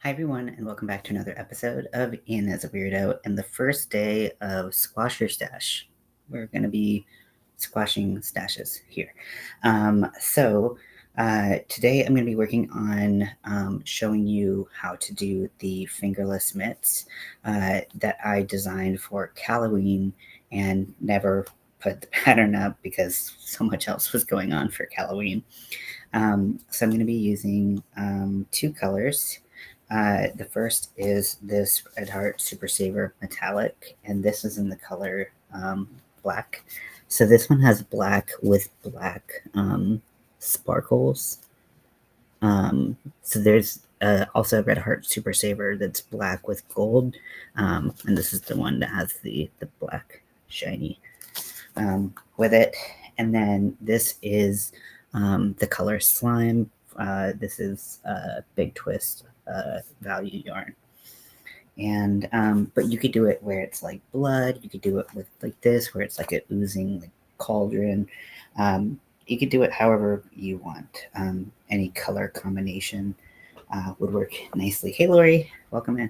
Hi, everyone, and welcome back to another episode of In as a Weirdo and the first day of Squash Your Stash. We're going to be squashing stashes here. Today I'm going to be working on showing you how to do the fingerless mitts that I designed for Halloween and never put the pattern up because so much else was going on for Halloween. So I'm going to be using two colors. The first is this Red Heart Super Saver Metallic, and this is in the color black. So this one has black with black sparkles. So there's also a Red Heart Super Saver that's black with gold, and this is the one that has the black shiny with it. And then this is the color Slime. This is Big Twist value yarn. And but you could do it where it's like blood. You could do it with like this, where it's like an oozing like cauldron. You could do it however you want. Any color combination would work nicely. Hey, Lori, welcome in.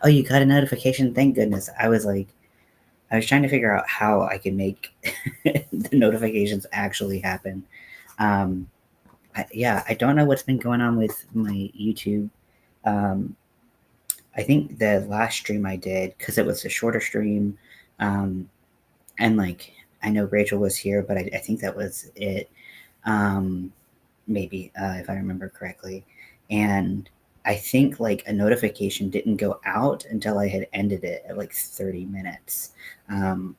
Oh, you got a notification. Thank goodness. I was trying to figure out how I could make the notifications actually happen. I don't know what's been going on with my YouTube. I think the last stream I did, because it was a shorter stream, and like I know Rachel was here, but I think that was it. Maybe if I remember correctly, and I think like a notification didn't go out until I had ended it at like 30 minutes.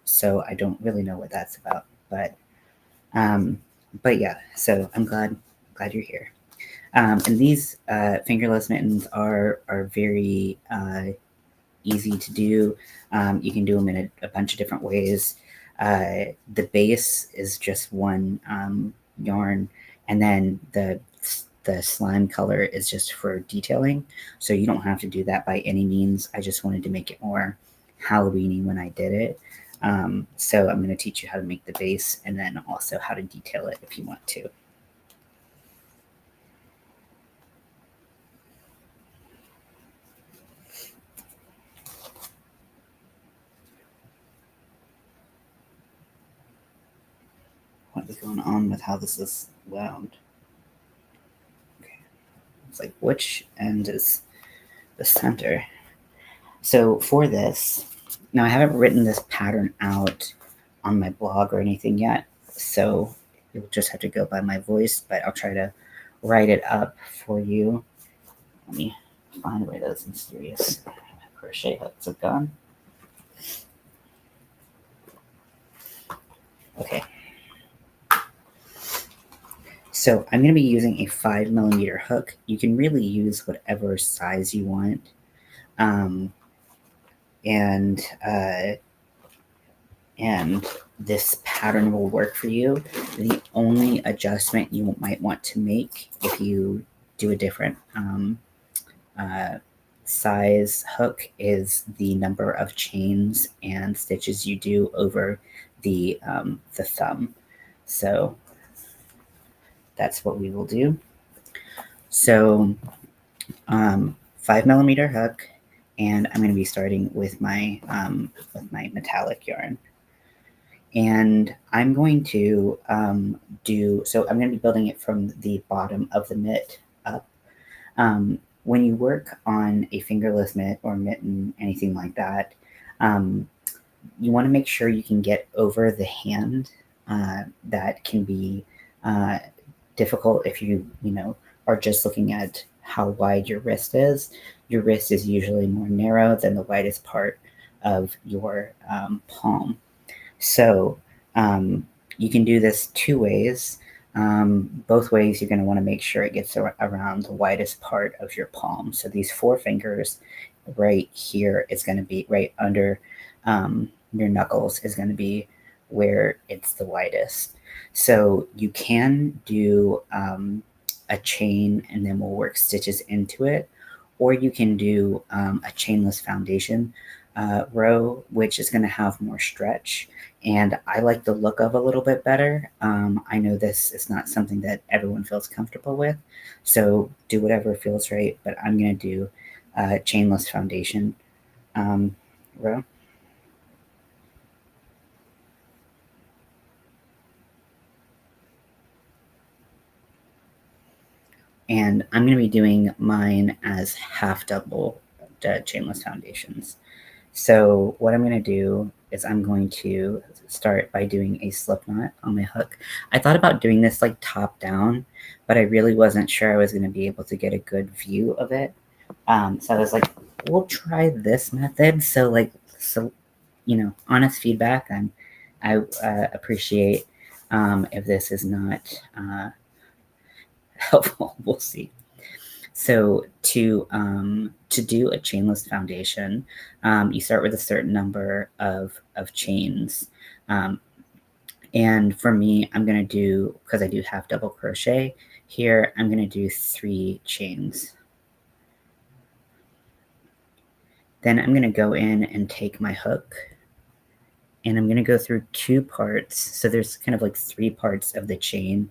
So I don't really know what that's about, but yeah. So I'm glad you're here. And these fingerless mittens are very easy to do. You can do them in a bunch of different ways. The base is just one yarn, and then the slime color is just for detailing. So you don't have to do that by any means. I just wanted to make it more Halloweeny when I did it. So I'm going to teach you how to make the base and then also how to detail it if you want to. What is going on with how this is wound? Okay. It's like, which end is the center? So for this, now I haven't written this pattern out on my blog or anything yet, so you'll just have to go by my voice, but I'll try to write it up for you. Let me find where those mysterious crochet hooks have gone. Okay. So I'm going to be using a 5mm hook. You can really use whatever size you want. And this pattern will work for you. The only adjustment you might want to make if you do a different size hook is the number of chains and stitches you do over the thumb. So that's what we will do. So 5mm hook, and I'm going to be starting with my metallic yarn. And I'm going to I'm going to be building it from the bottom of the mitt up. When you work on a fingerless mitt or mitten, anything like that, you want to make sure you can get over the hand. That can be difficult if you are just looking at how wide your wrist is. Your wrist is usually more narrow than the widest part of your palm. So you can do this two ways. Both ways, you're going to want to make sure it gets around the widest part of your palm. So these 4 fingers right here is going to be right under your knuckles is going to be where it's the widest. So you can do a chain and then we'll work stitches into it, or you can do a chainless foundation row, which is going to have more stretch, and I like the look of a little bit better. I know this is not something that everyone feels comfortable with, so do whatever feels right, but I'm going to do chainless foundation row. And I'm going to be doing mine as half double chainless foundations. So what I'm going to do is I'm going to start by doing a slip knot on my hook. I thought about doing this like top down, but I really wasn't sure I was going to be able to get a good view of it. So I was like, we'll try this method. So honest feedback. I appreciate if this is not helpful. We'll see. So to do a chainless foundation, you start with a certain number of chains. And for me, I'm going to do, because I do half double crochet here, I'm going to do 3 chains. Then I'm going to go in and take my hook, and I'm going to go through 2 parts. So there's kind of like 3 parts of the chain.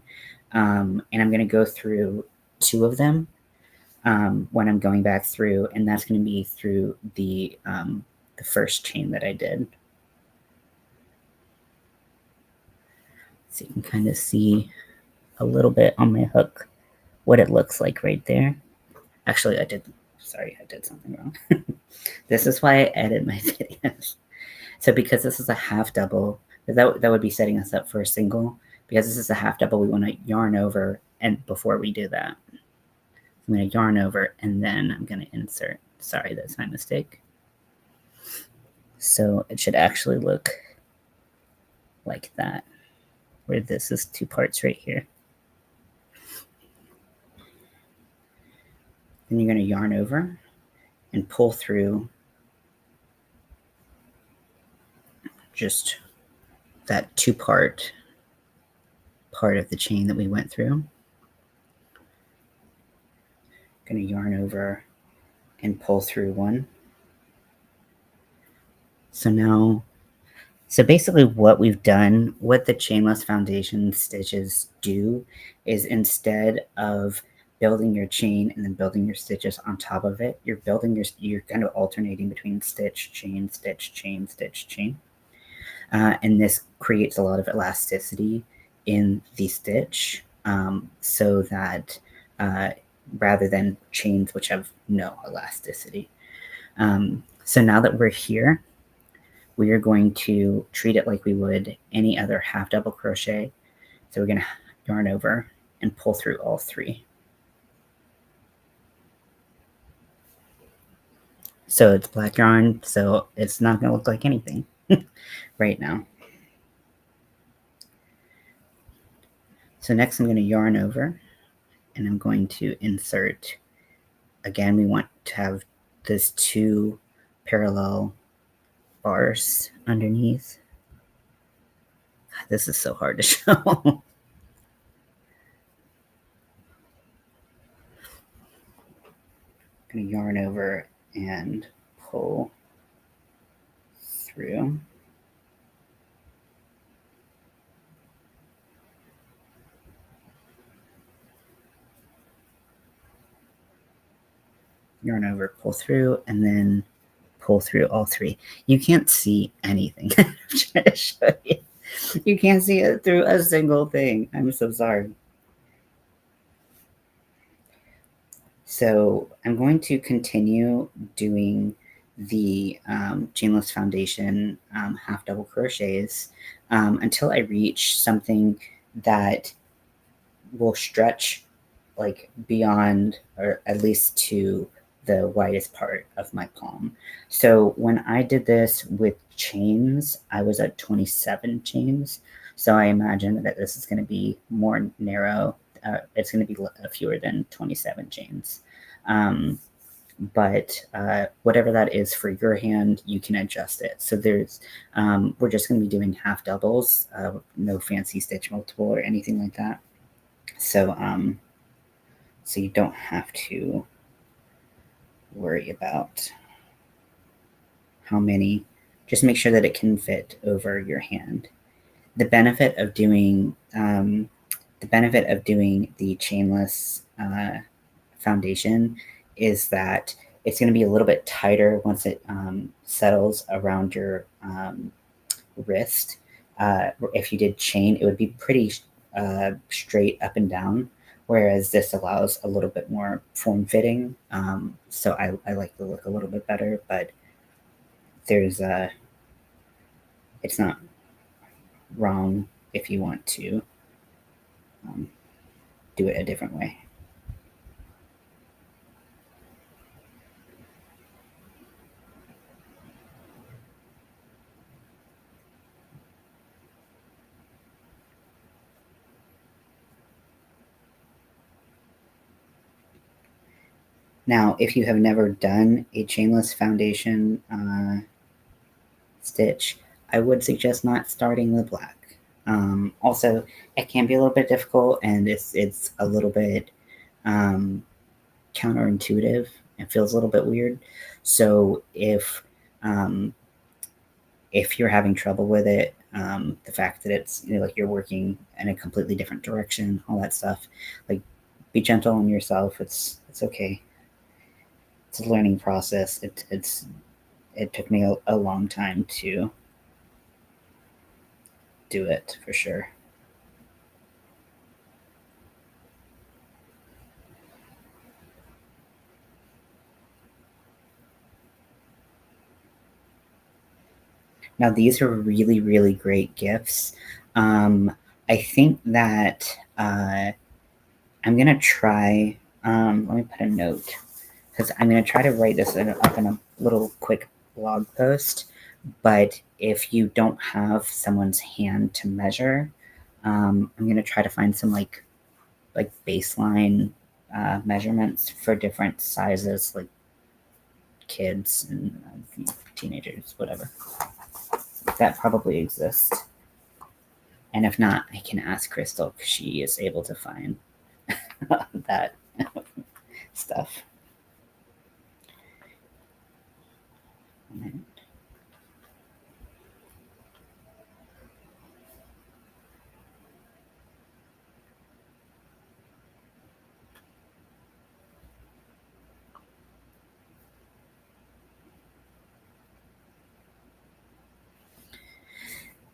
And I'm going to go through 2 of them when I'm going back through, and that's going to be through the first chain that I did. So you can kind of see a little bit on my hook what it looks like right there. Actually, I did something wrong. This is why I edit my videos. So because this is a half double, that would be setting us up for a single. Because this is a half double, we want to yarn over, and before we do that, I'm going to yarn over, and then I'm going to insert. Sorry, that's my mistake. So it should actually look like that, where this is 2 parts right here. Then you're going to yarn over and pull through just that 2-part of the chain that we went through. Going to yarn over and pull through 1. So basically what we've done, what the chainless foundation stitches do, is instead of building your chain and then building your stitches on top of it, you're kind of alternating between stitch, chain, stitch, chain, stitch, chain. And this creates a lot of elasticity in the stitch, so that rather than chains which have no elasticity. So now that we're here, we are going to treat it like we would any other half double crochet. So we're going to yarn over and pull through all 3. So it's black yarn, so it's not going to look like anything right now. So next I'm going to yarn over, and I'm going to insert. Again, we want to have this 2 parallel bars underneath. God, this is so hard to show. Going to yarn over and pull through. Yarn over, pull through, and then pull through all 3. You can't see anything. I'm trying to show you. You can't see it through a single thing. I'm so sorry. So I'm going to continue doing the chainless foundation half double crochets until I reach something that will stretch like beyond, or at least to the widest part of my palm. So when I did this with chains, I was at 27 chains. So I imagine that this is going to be more narrow. It's going to be fewer than 27 chains. But whatever that is for your hand, you can adjust it. So there's, we're just going to be doing half doubles, no fancy stitch multiple or anything like that. So, so you don't have to worry about how many. Just make sure that it can fit over your hand. The benefit of doing the chainless foundation is that it's going to be a little bit tighter once it settles around your wrist. If you did chain, it would be pretty straight up and down, whereas this allows a little bit more form fitting. So I like the look a little bit better, but there's it's not wrong if you want to um, do it a different way. Now, if you have never done a chainless foundation stitch, I would suggest not starting with black. Also, it can be a little bit difficult, and it's a little bit um, counterintuitive. It feels a little bit weird. So um, if you're having trouble with it, the fact that it's like you're working in a completely different direction, all that stuff, like be gentle on yourself. It's okay. It's a learning process. It took me a long time to do it for sure. Now these are really really great gifts. I think that I'm gonna try. Let me put a note because I'm gonna try to write this up in a little quick blog post. But if you don't have someone's hand to measure, I'm gonna try to find some like baseline measurements for different sizes, like kids and teenagers, whatever. That probably exists. And if not, I can ask Crystal because she is able to find that stuff.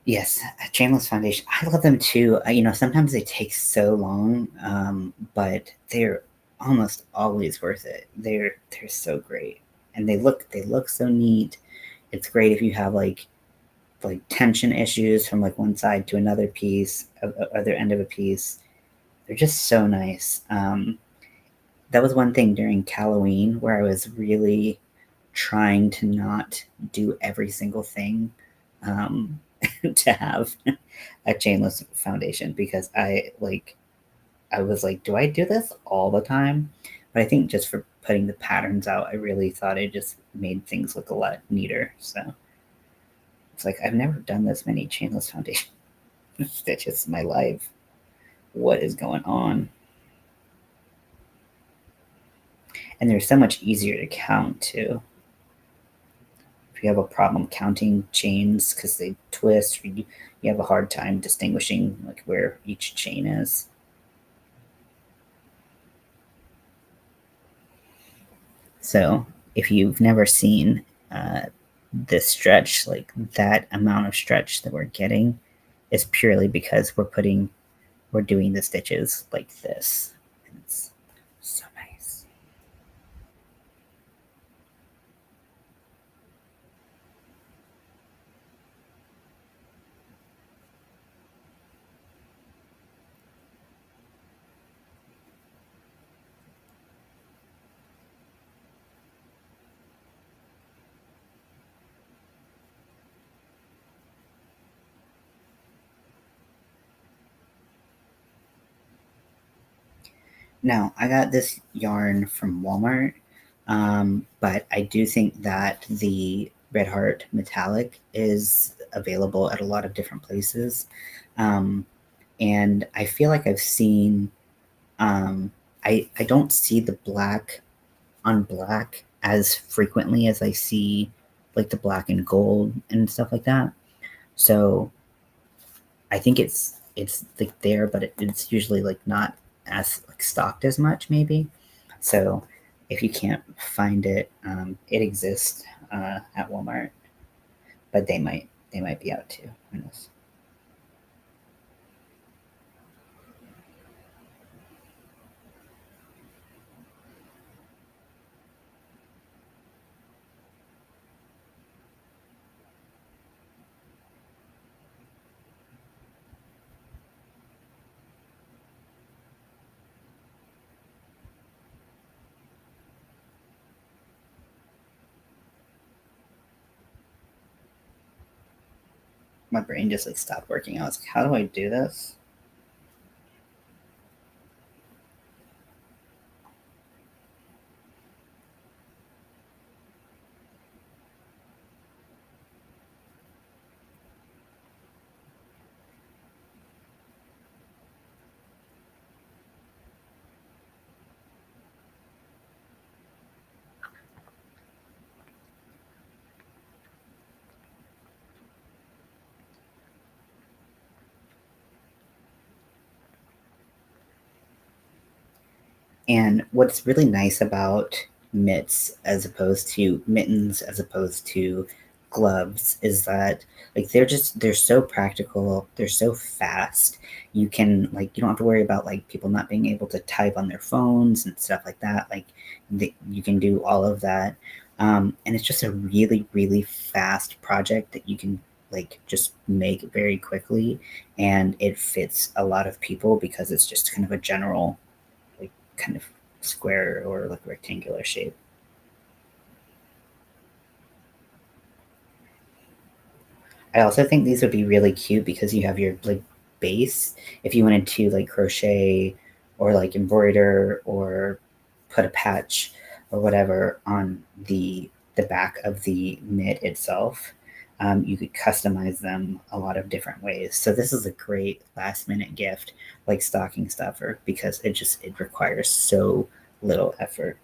Yes, Shameless Foundation. I love them too. Sometimes they take so long, but they're almost always worth it. They're so great, and they look so neat. It's great if you have like tension issues from like one side to another piece, other end of a piece. They're just so nice. That was one thing during Halloween where I was really trying to not do every single thing um, to have a chainless foundation because I was like, do I do this all the time? But I think just for putting the patterns out, I really thought it just made things look a lot neater. So it's like I've never done this many chainless foundation stitches in my life. What is going on? And they're so much easier to count too. If you have a problem counting chains because they twist, you have a hard time distinguishing like where each chain is. So if you've never seen this stretch, like that amount of stretch that we're getting is purely because we're doing the stitches like this. It's so nice. Now, I got this yarn from Walmart, but I do think that the Red Heart Metallic is available at a lot of different places. Um, and I feel like I've seen, I don't see the black on black as frequently as I see like the black and gold and stuff like that. So I think it's like there, but it's usually like not as like stocked as much maybe. So if you can't find it, it exists at Walmart, but they might be out too. Who knows? My brain just like stopped working. I was like, how do I do this? And what's really nice about mitts as opposed to mittens as opposed to gloves is that like they're so practical, they're so fast. You can like you don't have to worry about like people not being able to type on their phones and stuff like that. Like you can do all of that. And it's just a really really fast project that you can like just make very quickly, and it fits a lot of people because it's just kind of a general like kind of square or like rectangular shape. I also think these would be really cute because you have your like base. If you wanted to like crochet or like embroider or put a patch or whatever on the back of the mitt itself, you could customize them a lot of different ways. So this is a great last minute gift, like stocking stuffer, because it requires so little effort.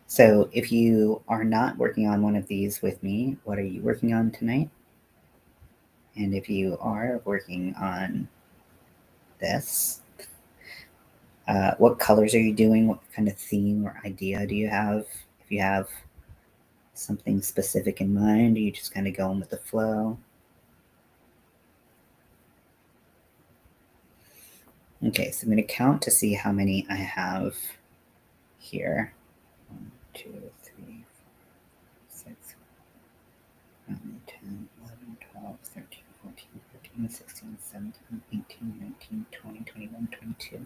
So, if you are not working on one of these with me, what are you working on tonight? And if you are working on this, what colors are you doing? What kind of theme or idea do you have? If you have something specific in mind, are you just kind of going with the flow? Okay, so I'm going to count to see how many I have here. 1, 2, 3, 6, 9, 10, 11, 12, 13, 14, 15, 16, 17, 18, 19, 20, 21, 22.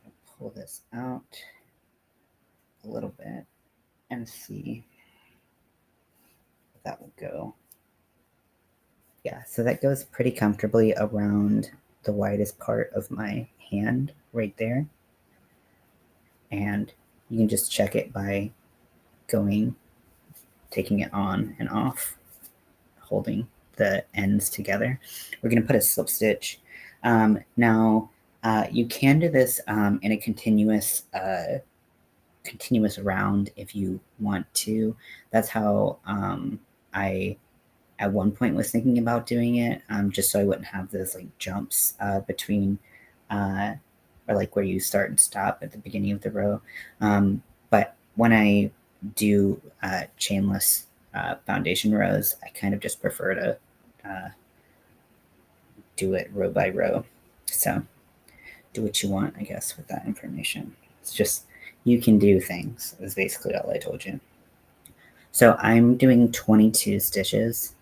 I'll pull this out a little bit and see if that will go. Yeah, so that goes pretty comfortably around the widest part of my hand right there. And you can just check it by going, taking it on and off, holding the ends together. We're going to put a slip stitch. Now, you can do this in a continuous round if you want to. That's how I at one point was thinking about doing it, just so I wouldn't have those like jumps between uh, or like where you start and stop at the beginning of the row. But when I do chainless foundation rows, I kind of just prefer to uh, do it row by row. So do what you want, I guess, with that information. It's just you can do things, is basically all I told you. So I'm doing 22 stitches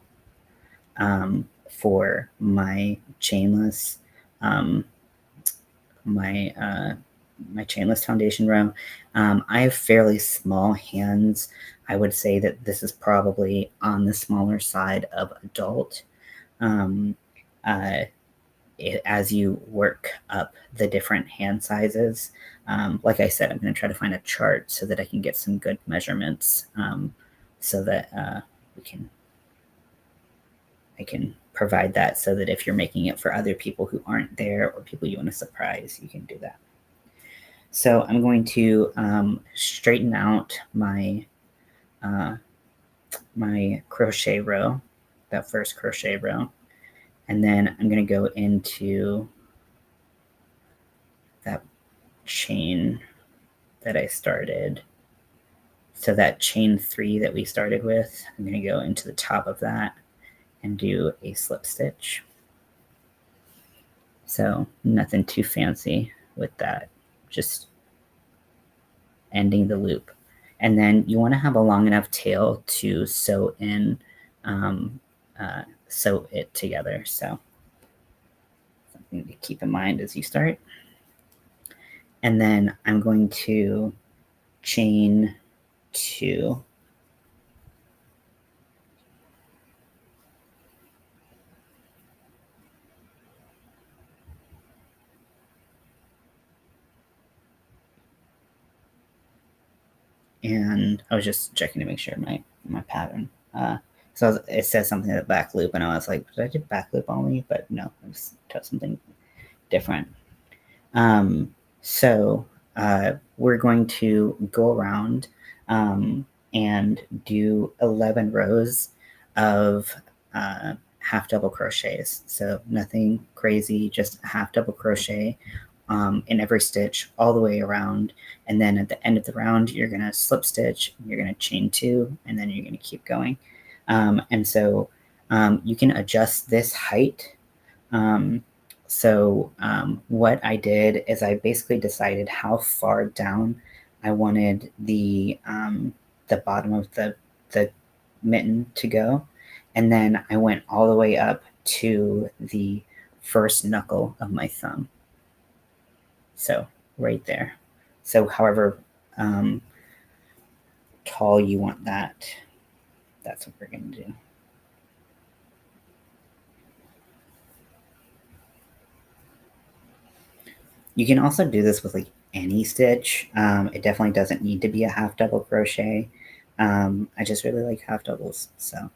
for my chainless, my my chainless foundation row. I have fairly small hands. I would say that this is probably on the smaller side of adult. Um, uh, as you work up the different hand sizes, like I said, I'm going to try to find a chart so that I can get some good measurements, so that I can provide that, so that if you're making it for other people who aren't there or people you want to surprise, you can do that. So I'm going to straighten out my my crochet row, that first crochet row, and then I'm going to go into that chain that I started. So that chain 3 that we started with, I'm going to go into the top of that and do a slip stitch. So nothing too fancy with that, just ending the loop. And then you want to have a long enough tail to sew in, sew it together. So something to keep in mind as you start. And then I'm going to chain 2. And I was just checking to make sure my pattern. So it says something at back loop, and I was like, did I do back loop only? But no, I just did something different. So we're going to go around and do 11 rows of half double crochets. So nothing crazy, just half double crochet in every stitch all the way around. And then at the end of the round, you're going to slip stitch, you're going to chain 2, and then you're going to keep going. And so you can adjust this height. What I did is I basically decided how far down I wanted the bottom of the mitten to go, and then I went all the way up to the first knuckle of my thumb. So right there. So however tall you want that, that's what we're going to do. You can also do this with like any stitch. It definitely doesn't need to be a half double crochet. I just really like half doubles, so.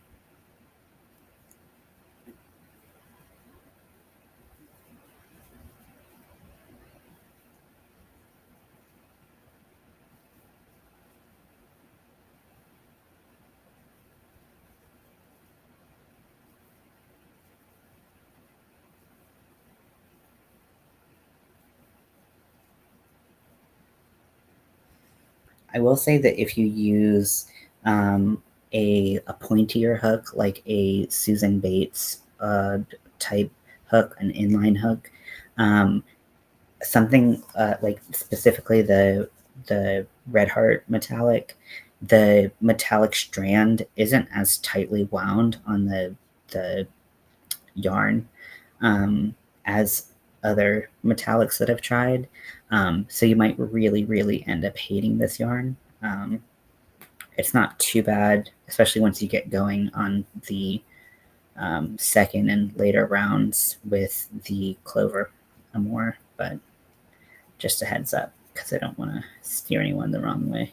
I will say that if you use a pointier hook, like a Susan Bates type hook, an inline hook, something like specifically the Red Heart metallic, the metallic strand isn't as tightly wound on the yarn as other metallics that I've tried. So you might really end up hating this yarn. It's not too bad, especially once you get going on the second and later rounds with the Clover Amour, but just a heads up because I don't want to steer anyone the wrong way.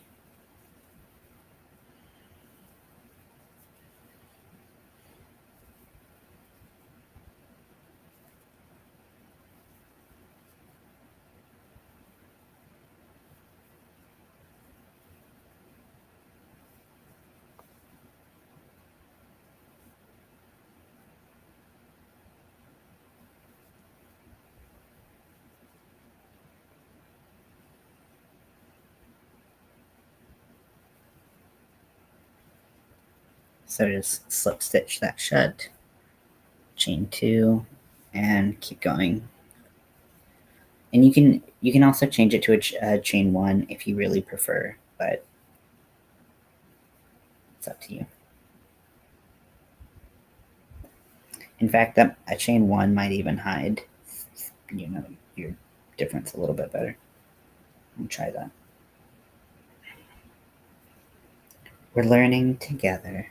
So just slip stitch that shut, chain 2, and keep going. And you can also change it to a chain 1 if you really prefer, but it's up to you. In fact, that a chain 1 might even hide, your difference a little bit better. Let me try that. We're learning together.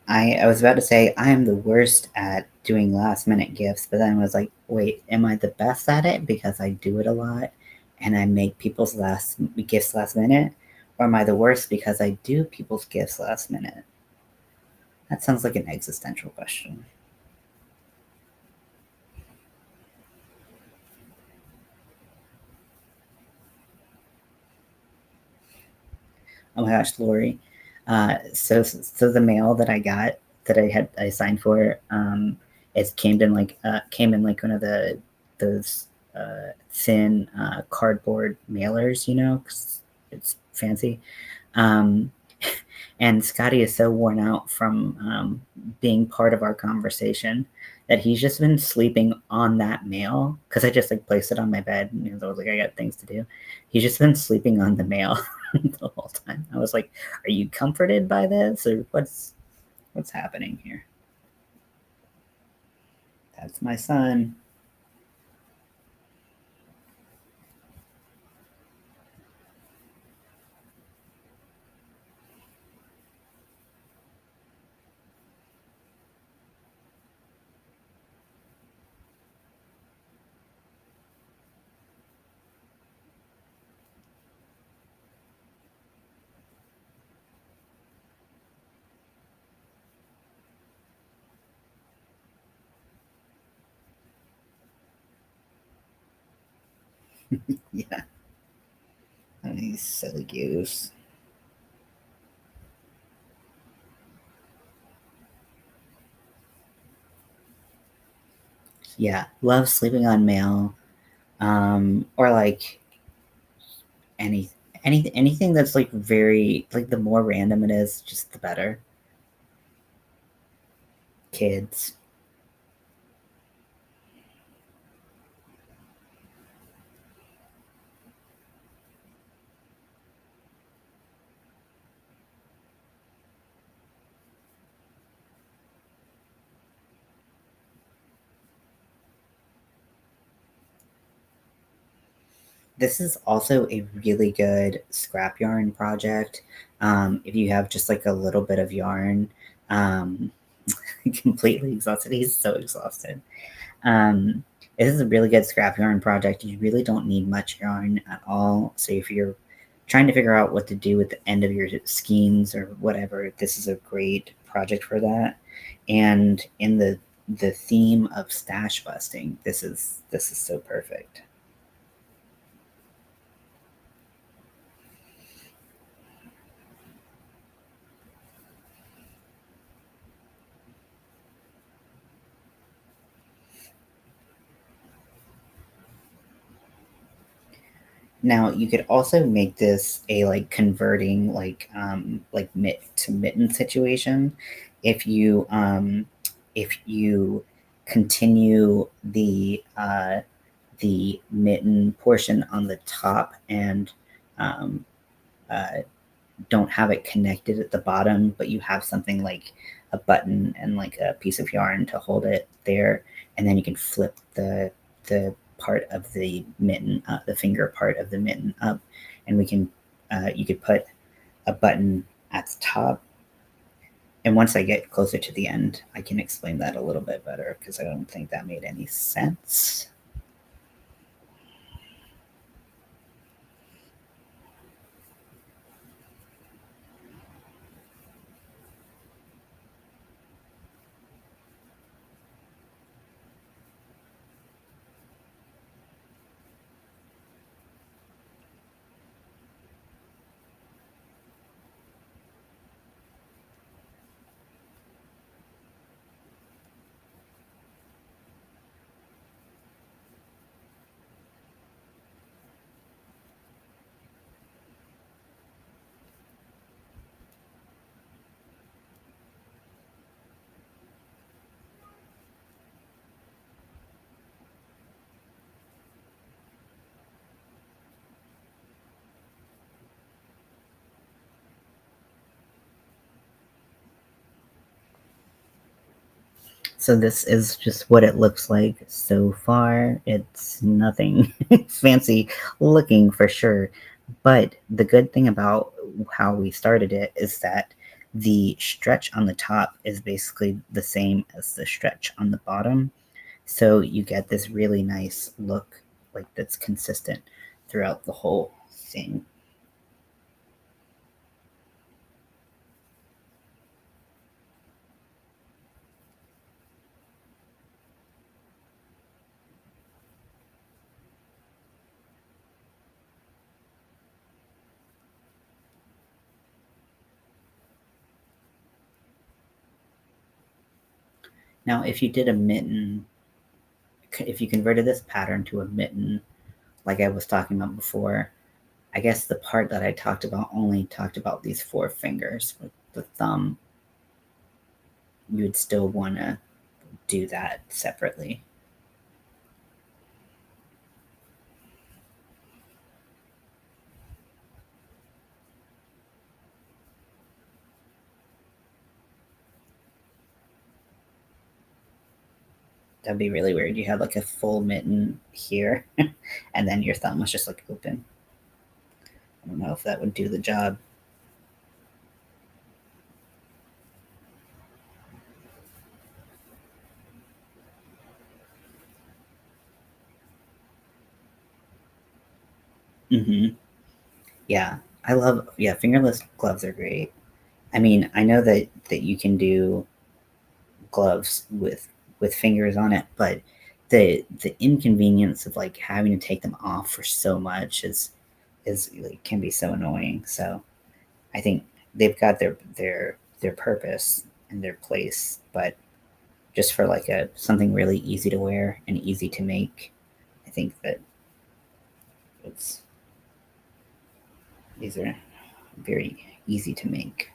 I was about to say I am the worst at doing last minute gifts, but then I was like, wait, am I the best at it because I do it a lot and I make people's last gifts last minute? Or am I the worst because I do people's gifts last minute? That sounds like an existential question. Oh my gosh, Lori. So the mail that I got that I signed for, it came in like one of those thin cardboard mailers, you know, 'cause it's fancy. Um, and Scotty is so worn out from being part of our conversation that he's just been sleeping on that mail because I just like placed it on my bed and I was like, I got things to do. He's just been sleeping on the mail the whole time. I was like, are you comforted by this or what's happening here? That's my son. Yeah, he's silly goose. Yeah, love sleeping on mail. Or like any anything that's like very like the more random it is, just the better. Kids. This is also a really good scrap yarn project. If you have just like a little bit of yarn, um, completely exhausted. He's so exhausted. Um, this is a really good scrap yarn project. You really don't need much yarn at all. So if you're trying to figure out what to do at the end of your skeins or whatever, this is a great project for that. And in the theme of stash busting, this is so perfect. Now you could also make this a like converting like mitt to mitten situation if you continue the mitten portion on the top and um, uh, don't have it connected at the bottom, but you have something like a button and like a piece of yarn to hold it there, and then you can flip the part of the mitten, the finger part of the mitten up, and we can you could put a button at the top. And once I get closer to the end, I can explain that a little bit better because I don't think that made any sense. So this is just what it looks like so far. It's nothing fancy looking for sure. But the good thing about how we started it is that the stretch on the top is basically the same as the stretch on the bottom. So you get this really nice look, like that's consistent throughout the whole thing. Now, if you did a mitten, if you converted this pattern to a mitten, like I was talking about before, I guess the part that I talked about only talked about these four fingers with the thumb. You would still want to do that separately. That'd be really weird. You have like a full mitten here, and then your thumb was just like open. I don't know if that would do the job. Mm-hmm. Yeah, I love. Yeah, fingerless gloves are great. I mean, I know that you can do gloves with fingers on it, but the inconvenience of like having to take them off for so much is like can be so annoying. So I think they've got their purpose and their place, but just for like a something really easy to wear and easy to make, I think that it's these are very easy to make.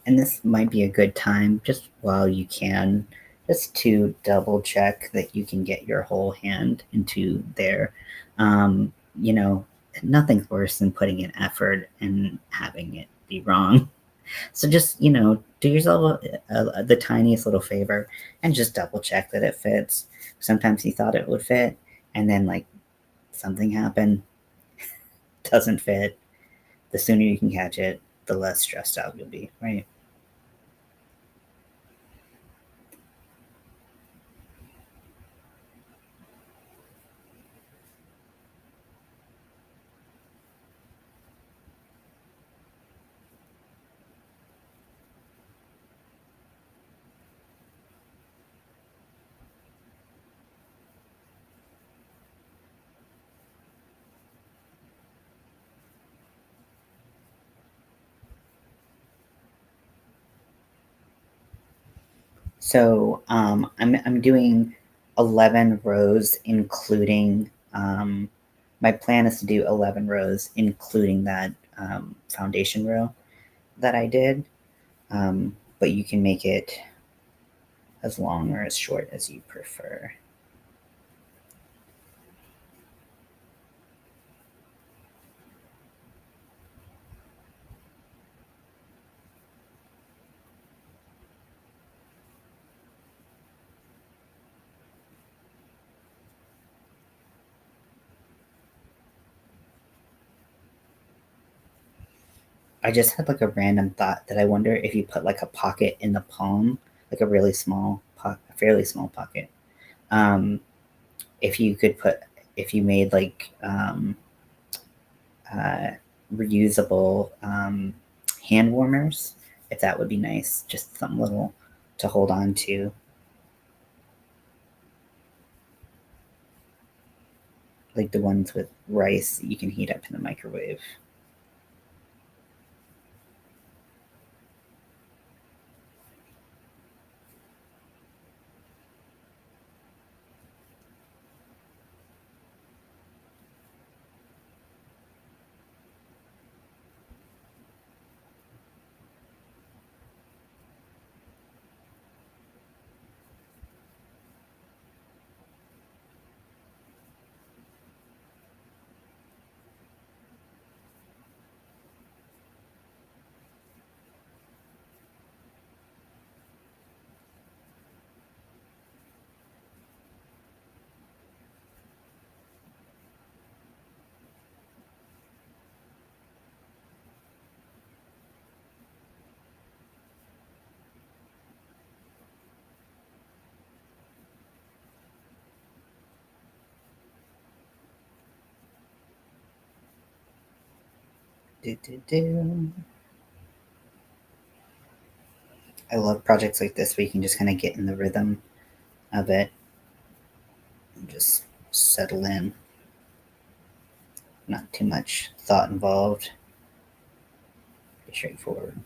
And this might be a good time, just while you can, just to double check that you can get your whole hand into there. You know, nothing's worse than putting in effort and having it be wrong. So just, do yourself the tiniest little favor and just double check that it fits. Sometimes you thought it would fit, and then like something happened, doesn't fit. The sooner you can catch it, the less stressed out you'll be, right? So I'm doing 11 rows, including my plan is to do 11 rows, including that foundation row that I did. But you can make it as long or as short as you prefer. I just had like a random thought that I wonder if you put like a pocket in the palm, like a really small, a fairly small pocket. Um, if you could put, if you made like uh, reusable hand warmers, if that would be nice, just something little to hold on to, like the ones with rice that you can heat up in the microwave. I love projects like this where you can just kind of get in the rhythm of it and just settle in. Not too much thought involved. Pretty straightforward.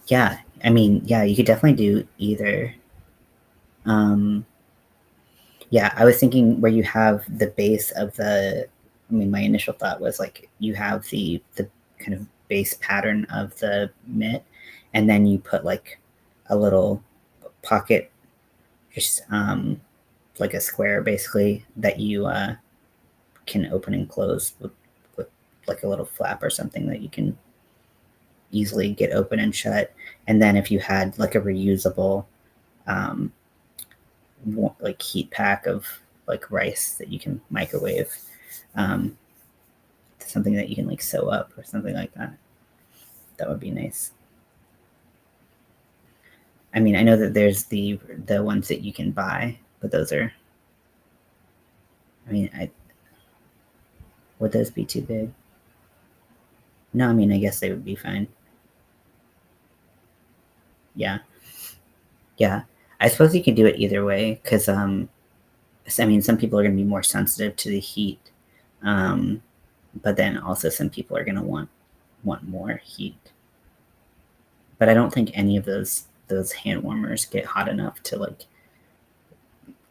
Yeah, I mean, yeah, you could definitely do either. Um, yeah, I was thinking where you have the base of the. I mean, my initial thought was like you have the kind of base pattern of the mitt, and then you put like a little pocket, just like a square basically that you can open and close with like a little flap or something that you can easily get open and shut. And then if you had like a reusable um, like heat pack of like rice that you can microwave, um, something that you can like sew up or something like that, that would be nice. I mean, I know that there's the ones that you can buy, but those are. I mean, I would those be too big? No, I mean, I guess they would be fine. Yeah, yeah. I suppose you could do it either way because I mean, some people are going to be more sensitive to the heat, um, but then also some people are going to want more heat. But I don't think any of those hand warmers get hot enough to like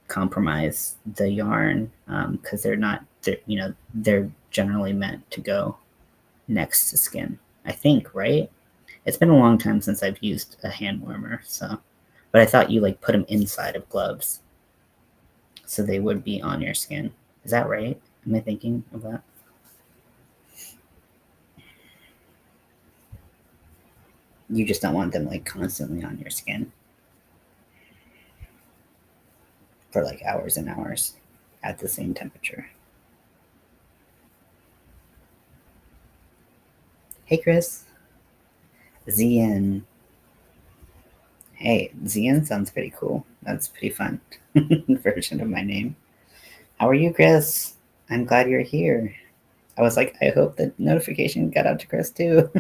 compromise the yarn because they're generally meant to go next to skin. I think, right? It's been a long time since I've used a hand warmer, so but I thought you like put them inside of gloves so they would be on your skin. Is that right? Am I thinking of that? You just don't want them like constantly on your skin for like hours and hours at the same temperature. Hey, Chris. Zian. Hey, Zian sounds pretty cool. That's pretty fun version of my name. How are you, Chris? I'm glad you're here. I was like, I hope the notification got out to Chris too.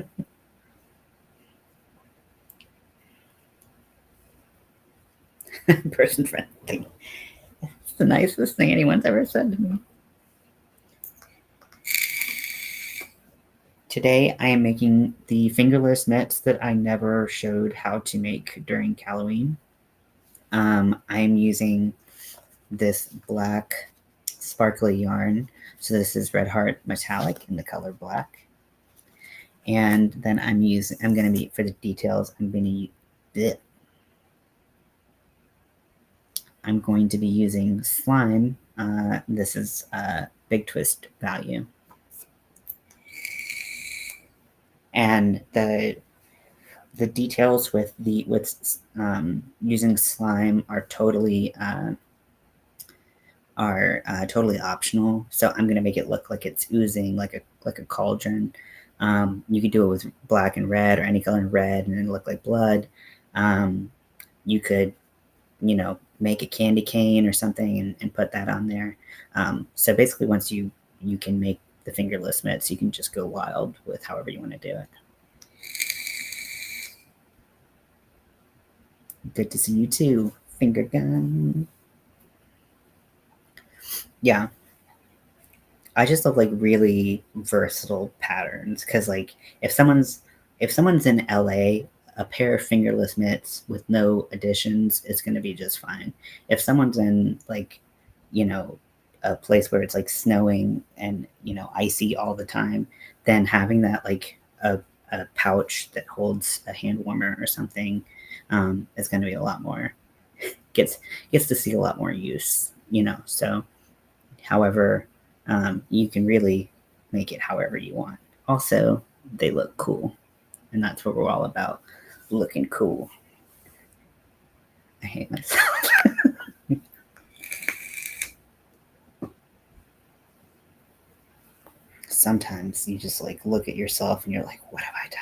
Person friendly. It's the nicest thing anyone's ever said to me. Today I am making the fingerless mitts that I never showed how to make during Halloween. I'm using this black sparkly yarn. So this is Red Heart Metallic in the color black. And then I'm going to be, for the details, I'm going to be using slime. This is Big Twist Value. And the details with using slime are totally optional. So I'm gonna make it look like it's oozing like a cauldron. You could do it with black and red or any color in red and then look like blood. You could, make a candy cane or something and put that on there. So basically, once you can make the fingerless mitts, you can just go wild with however you want to do it. Good to see you too, finger gun. Yeah, I just love like really versatile patterns because like if someone's in LA, a pair of fingerless mitts with no additions is going to be just fine. If someone's in like you know a place where it's like snowing and icy all the time, then having that like a pouch that holds a hand warmer or something is going to be a lot more gets to see a lot more use. So however, you can really make it however you want. Also, they look cool, and that's what we're all about, looking cool. I hate myself. Sometimes you just like look at yourself and you're like, what have I done?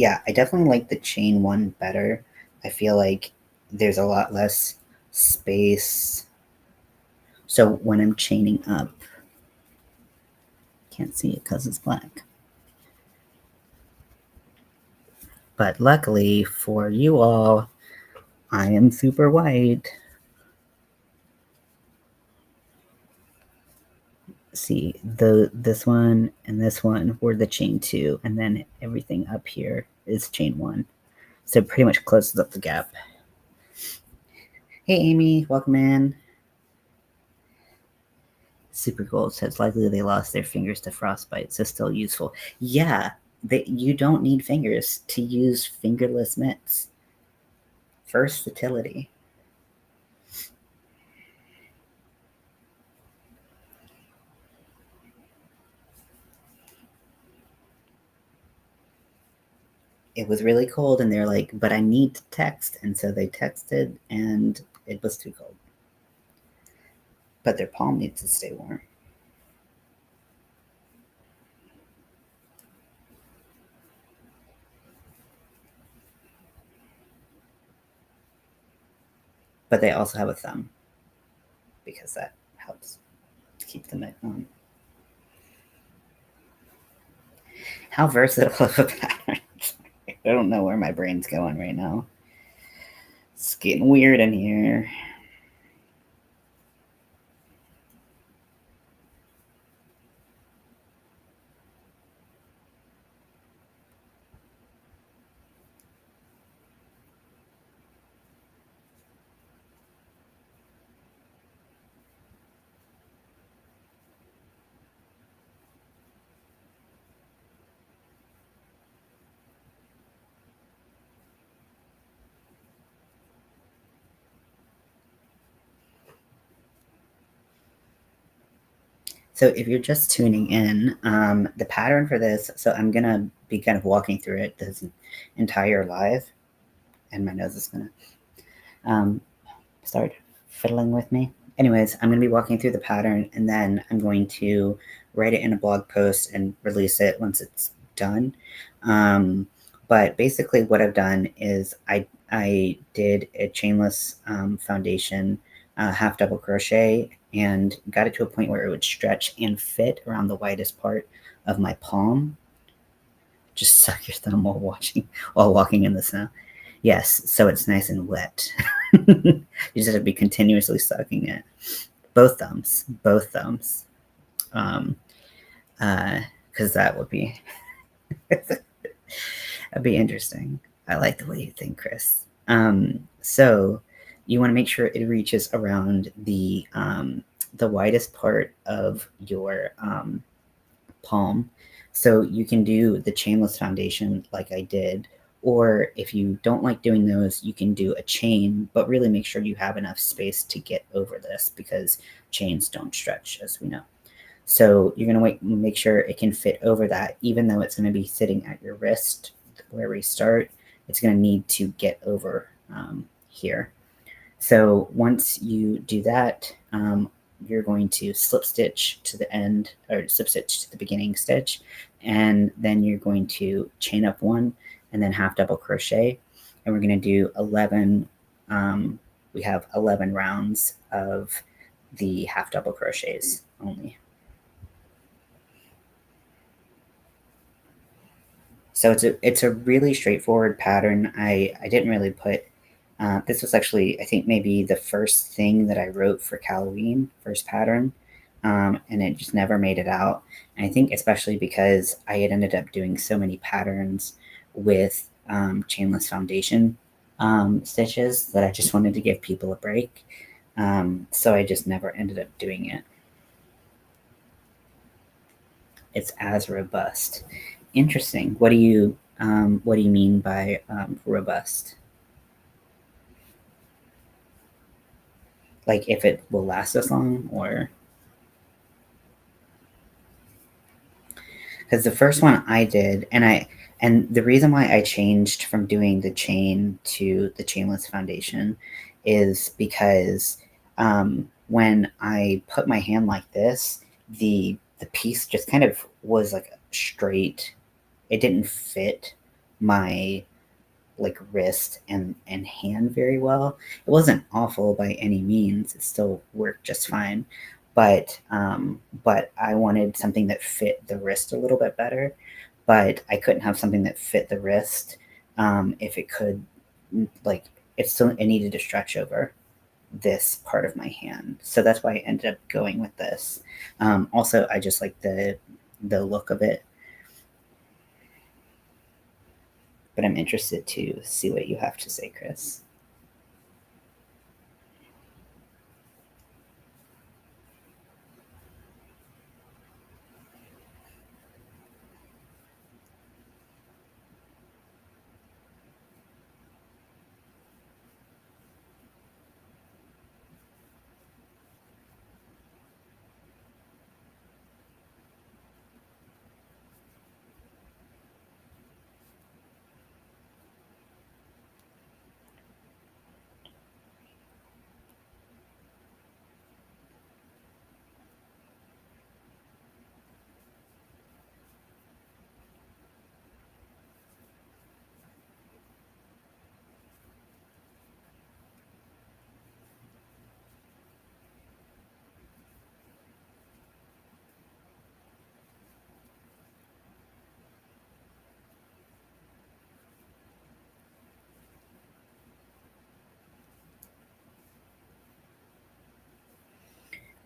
Yeah, I definitely like the chain one better. I feel like there's a lot less space. So when I'm chaining up, can't see it because it's black. But luckily for you all, I am super white. See, this one and this one were the chain two, and then everything up here is chain one. So it pretty much closes up the gap. Hey Amy, welcome in. Super Gold says likely they lost their fingers to frostbite, so still useful. Yeah, you don't need fingers to use fingerless mitts. Versatility. It was really cold, and they're like, but I need to text. And so they texted, and it was too cold. But their palm needs to stay warm. But they also have a thumb because that helps keep the mitt on. How versatile of a pattern. I don't know where my brain's going right now. It's getting weird in here. So if you're just tuning in, the pattern for this, so I'm going to be kind of walking through it this entire live, and my nose is going to start fiddling with me. Anyways, I'm going to be walking through the pattern, and then I'm going to write it in a blog post and release it once it's done. But basically what I've done is I did a chainless foundation half double crochet and got it to a point where it would stretch and fit around the widest part of my palm. Just suck your thumb while walking in the snow. Yes, so it's nice and wet. You just have to be continuously sucking it. Both thumbs, because that would be that'd be interesting. I like the way you think, Chris. So you want to make sure it reaches around the widest part of your palm. So you can do the chainless foundation like I did, or if you don't like doing those, you can do a chain, but really make sure you have enough space to get over this because chains don't stretch, as we know. So you're going to make sure it can fit over that, even though it's going to be sitting at your wrist where we start. It's going to need to get over here. So once you do that, you're going to slip stitch to the end, or slip stitch to the beginning stitch, and then you're going to chain up one and then half double crochet, and we're going to do 11 we have 11 rounds of the half double crochets only. So it's a really straightforward pattern. I didn't really put this was actually, I think, maybe the first thing that I wrote for Halloween, first pattern, and it just never made it out. And I think especially because I had ended up doing so many patterns with chainless foundation stitches that I just wanted to give people a break. So I just never ended up doing it. It's as robust. Interesting. What do you mean by robust? Like if it will last as long, or because the first one I did, and the reason why I changed from doing the chain to the chainless foundation is because when I put my hand like this, the piece just kind of was like straight. It didn't fit my like wrist and hand very well. It wasn't awful by any means. It still worked just fine. But I wanted something that fit the wrist a little bit better. But I couldn't have something that fit the wrist if it could like it needed to stretch over this part of my hand. So that's why I ended up going with this. Also, I just like the look of it, but I'm interested to see what you have to say, Chris.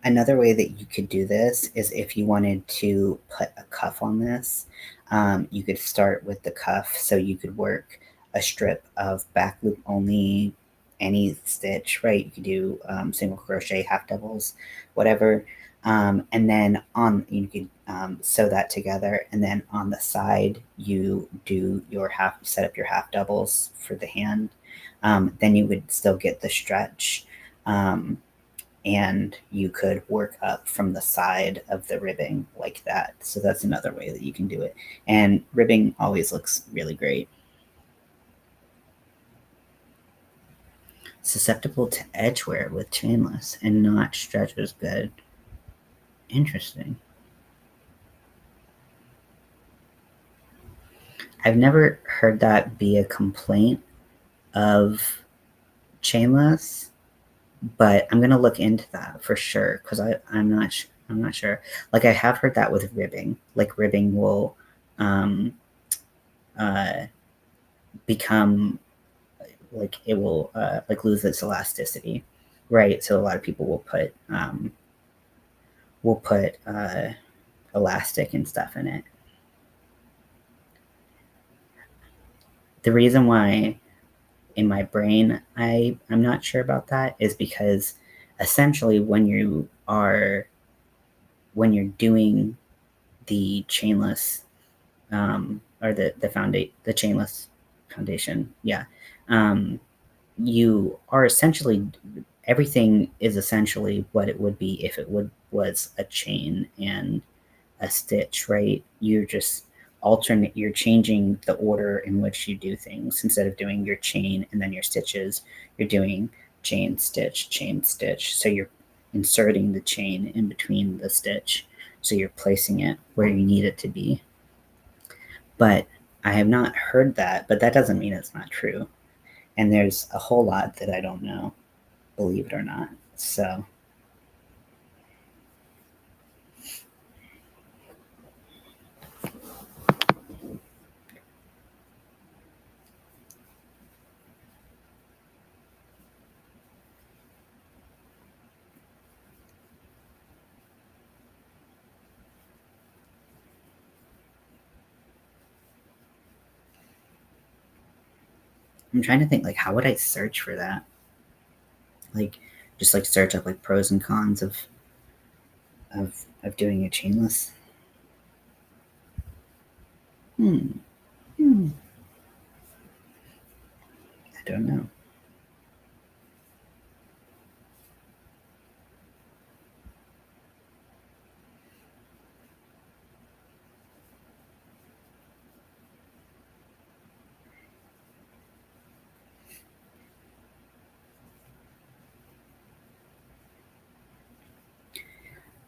Another way that you could do this is if you wanted to put a cuff on this, you could start with the cuff. So you could work a strip of back loop only, any stitch, right? You could do single crochet, half doubles, whatever. And then you could sew that together. And then on the side, you set up your half doubles for the hand. Then you would still get the stretch. And you could work up from the side of the ribbing like that. So that's another way that you can do it. And ribbing always looks really great. Susceptible to edge wear with chainless and not stretch as good. Interesting. I've never heard that be a complaint of chainless, but I'm gonna look into that for sure because I'm not sure. Like I have heard that with ribbing. Like ribbing will uh, become like it will like lose its elasticity, right? So a lot of people will put elastic and stuff in it. The reason why in my brain I'm not sure about that is because essentially when you're doing the chainless or the chainless foundation, yeah, um, you are essentially everything is essentially what it would be if it was a chain and a stitch, right? You're changing the order in which you do things. Instead of doing your chain and then your stitches, you're doing chain stitch chain stitch. So you're inserting the chain in between the stitch, so you're placing it where you need it to be. But I have not heard that, but that doesn't mean it's not true. And there's a whole lot that I don't know, believe it or not. So I'm trying to think like how would I search for that? Like just like search up like pros and cons of doing a chainless. Hmm. Hmm. I don't know.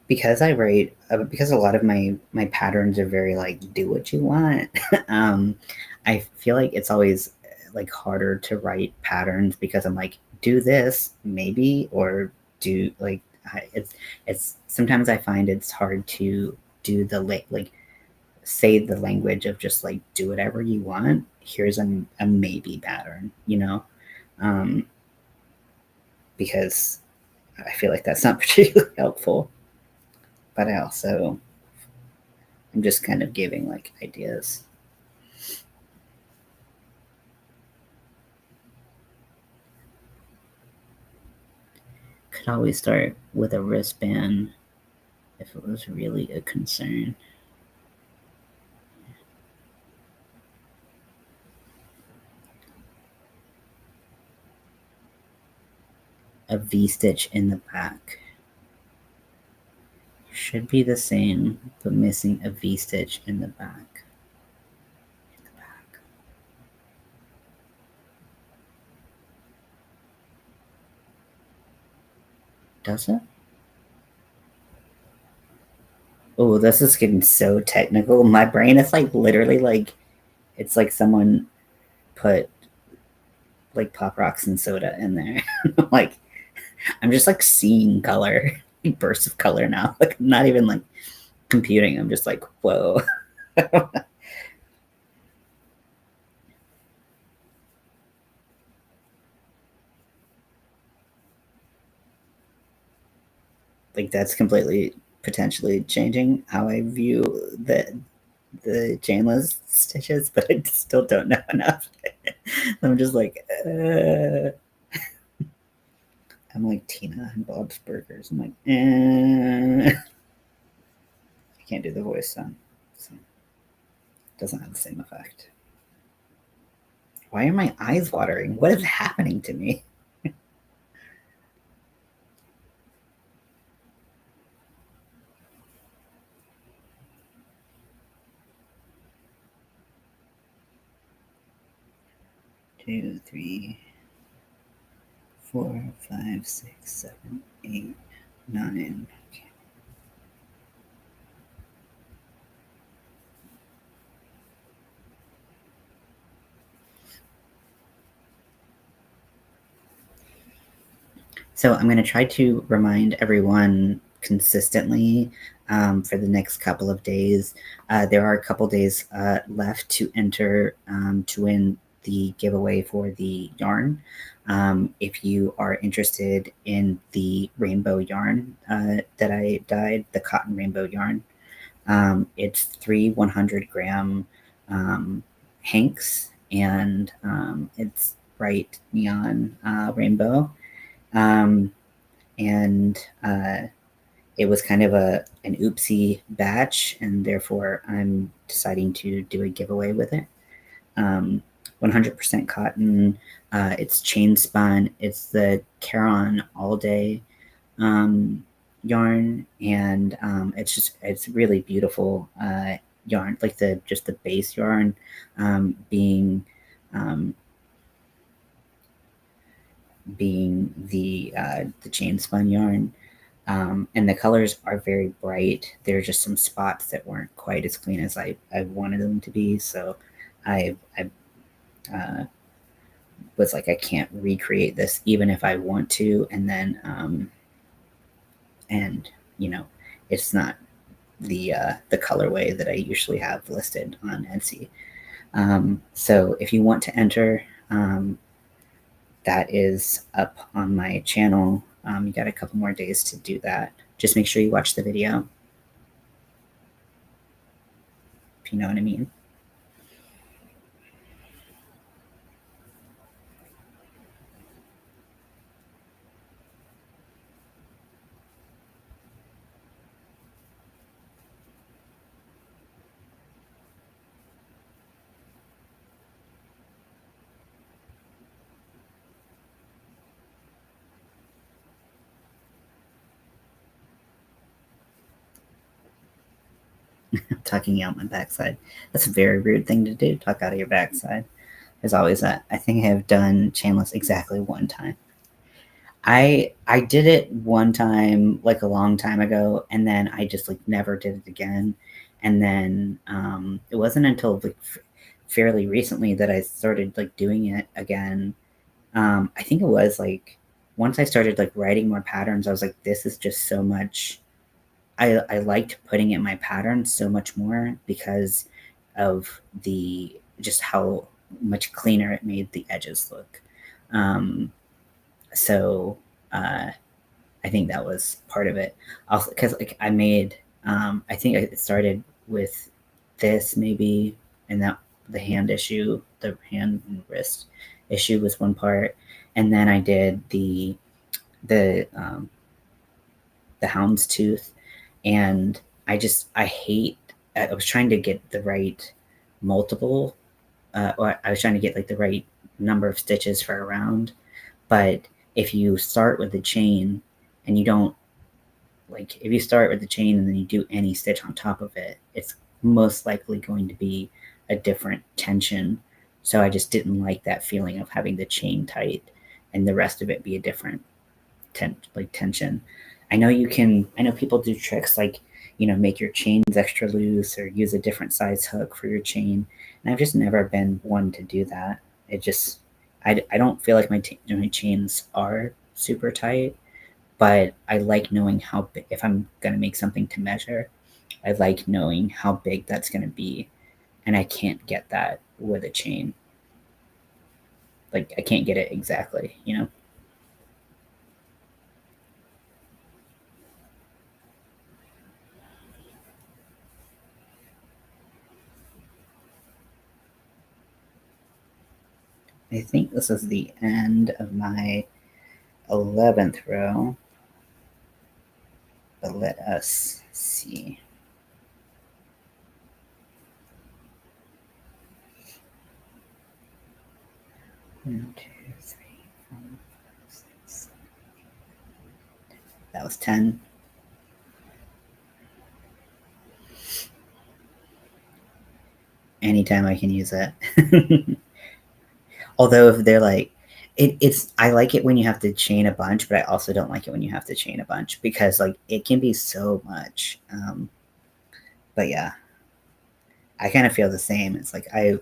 because I write because a lot of my patterns are very like do what you want. I feel like it's always like harder to write patterns because I'm like do this maybe or do like it's sometimes I find it's hard to do the like say the language of just like do whatever you want. Here's a maybe pattern, you know, um, because I feel like that's not particularly helpful. But I also I'm just kind of giving like ideas. Could always start with a wristband if it was really a concern. A V stitch in the back should be the same, but missing a V stitch in the back. Does it? Oh, this is getting so technical. My brain is like literally like it's like someone put like pop rocks and soda in there. Like I'm just like seeing color, bursts of color now. Like I'm not even like computing. I'm just like, whoa. Like that's completely potentially changing how I view the chainless stitches, but I still don't know enough. I'm just like, I'm like Tina and Bob's Burgers. I'm like, I can't do the voice sound, so it doesn't have the same effect. Why are my eyes watering? What is happening to me? 2, 3, 4, 5, 6, 7, 8, 9. Okay. So I'm going to try to remind everyone consistently for the next couple of days. There are a couple days left to enter to win the giveaway for the yarn. If you are interested in the rainbow yarn that I dyed, the cotton rainbow yarn, it's 3 100-gram hanks, and it's bright neon rainbow. Um, and it was kind of an oopsie batch, and therefore I'm deciding to do a giveaway with it. 100% cotton. It's chain spun. It's the Caron all day yarn, and it's really beautiful yarn. Like the just the base yarn being um, being the chain spun yarn. And the colors are very bright. There are just some spots that weren't quite as clean as I wanted them to be. So I was like, I can't recreate this even if I want to. And then, and you know, it's not the colorway that I usually have listed on Etsy. So if you want to enter, that is up on my channel. You got a couple more days to do that. Just make sure you watch the video, if you know what I mean. Tucking out my backside. That's a very rude thing to do, tuck out of your backside. There's always that. I think I have done chainless exactly one time. I did it one time, like, a long time ago, and then I just, like, never did it again, and then, it wasn't until, like, fairly recently that I started, like, doing it again. I think it was, like, once I started, like, writing more patterns, I was like, "This is just so much." I liked putting in my patterns so much more because of the just how much cleaner it made the edges look. Um, so, uh I think that was part of it. Also, because like I made, I think it started with this maybe, and that the hand issue, the hand and wrist issue was one part, and then I did the the hound's tooth, and I hate. I was trying to get the right multiple, or I was trying to get like the right number of stitches for a round, but if you start with the chain and you don't like if you start with the chain and then you do any stitch on top of it, it's most likely going to be a different tension. So I just didn't like that feeling of having the chain tight and the rest of it be a different tension. I know people do tricks like, make your chains extra loose or use a different size hook for your chain. And I've just never been one to do that. It just, I don't feel like my chains are super tight, but I like knowing how big, if I'm going to make something to measure, I like knowing how big that's going to be. And I can't get that with a chain. Like, I can't get it exactly. I think this is the end of my 11th row, but let us see. One, two, three, four, five, six. That was 10. Anytime I can use it. Although if they're like, it's I like it when you have to chain a bunch, but I also don't like it when you have to chain a bunch because like it can be so much. But yeah, I kind of feel the same. It's like I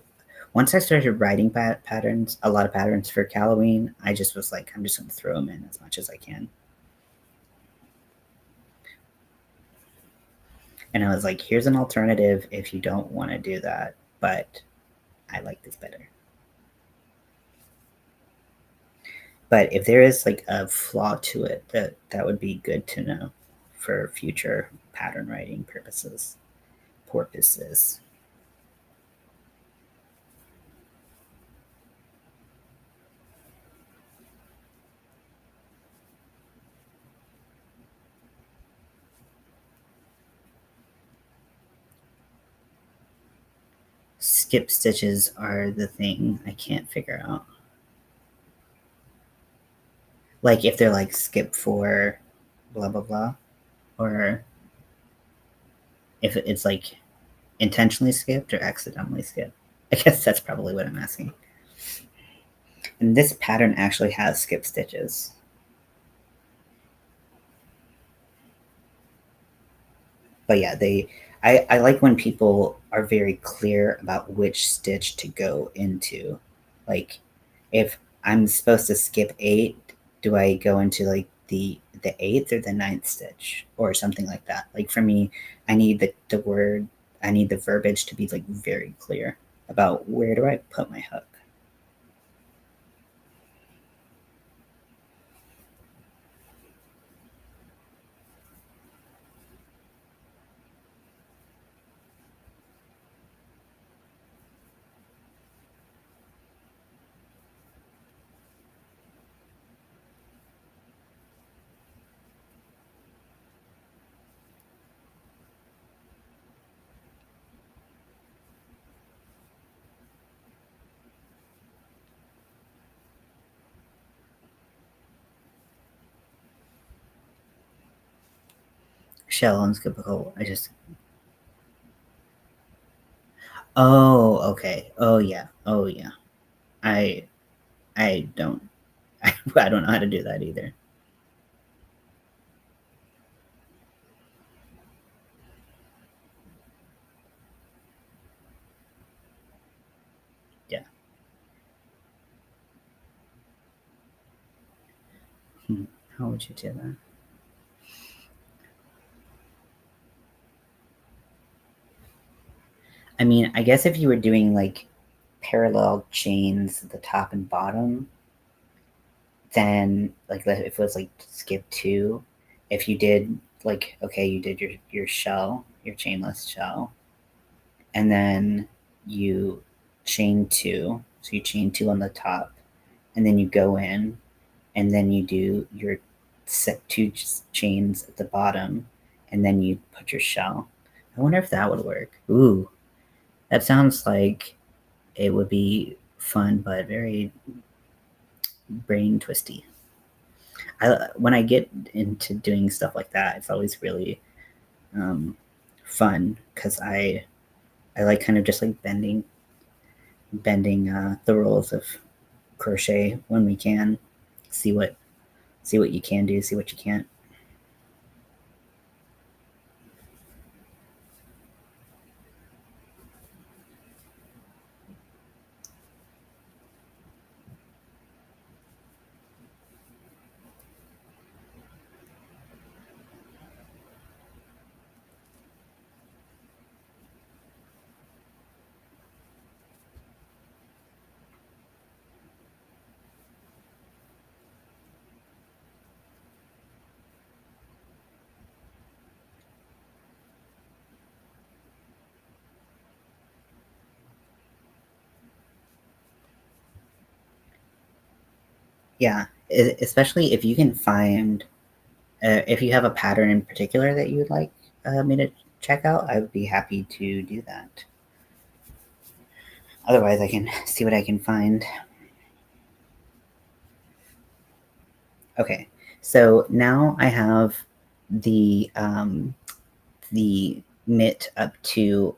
once I started writing patterns, a lot of patterns for Halloween, I just was like, I'm just going to throw them in as much as I can. And I was like, here's an alternative if you don't want to do that, but I like this better. But if there is like a flaw to it, that would be good to know for future pattern writing purposes. Skip stitches are the thing I can't figure out. Like if they're like skip for blah blah blah, or if it's like intentionally skipped or accidentally skipped. I guess that's probably what I'm asking. And this pattern actually has skip stitches. But yeah, I like when people are very clear about which stitch to go into. Like if I'm supposed to skip 8, do I go into like the eighth or the ninth stitch or something like that? Like for me, I need I need the verbiage to be like very clear about where do I put my hook. Shell unskippable. Oh, okay. Oh yeah. Oh yeah. I I don't I don't know how to do that either. How would you do that? I mean, I guess if you were doing like parallel chains at the top and bottom, then like if it was like skip two, if you did like okay, you did your shell, your chainless shell, and then you chain two, so you chain two on the top, and then you go in, and then you do your set two chains at the bottom, and then you put your shell. I wonder if that would work. Ooh, that sounds like it would be fun, but very brain twisty. When I get into doing stuff like that, it's always really um, fun because I like kind of just like bending the rules of crochet when we can see what you can do, see what you can't. Yeah, especially if you can find if you have a pattern in particular that you would like me to check out, I would be happy to do that. Otherwise, I can see what I can find. Okay, so now I have the mitt up to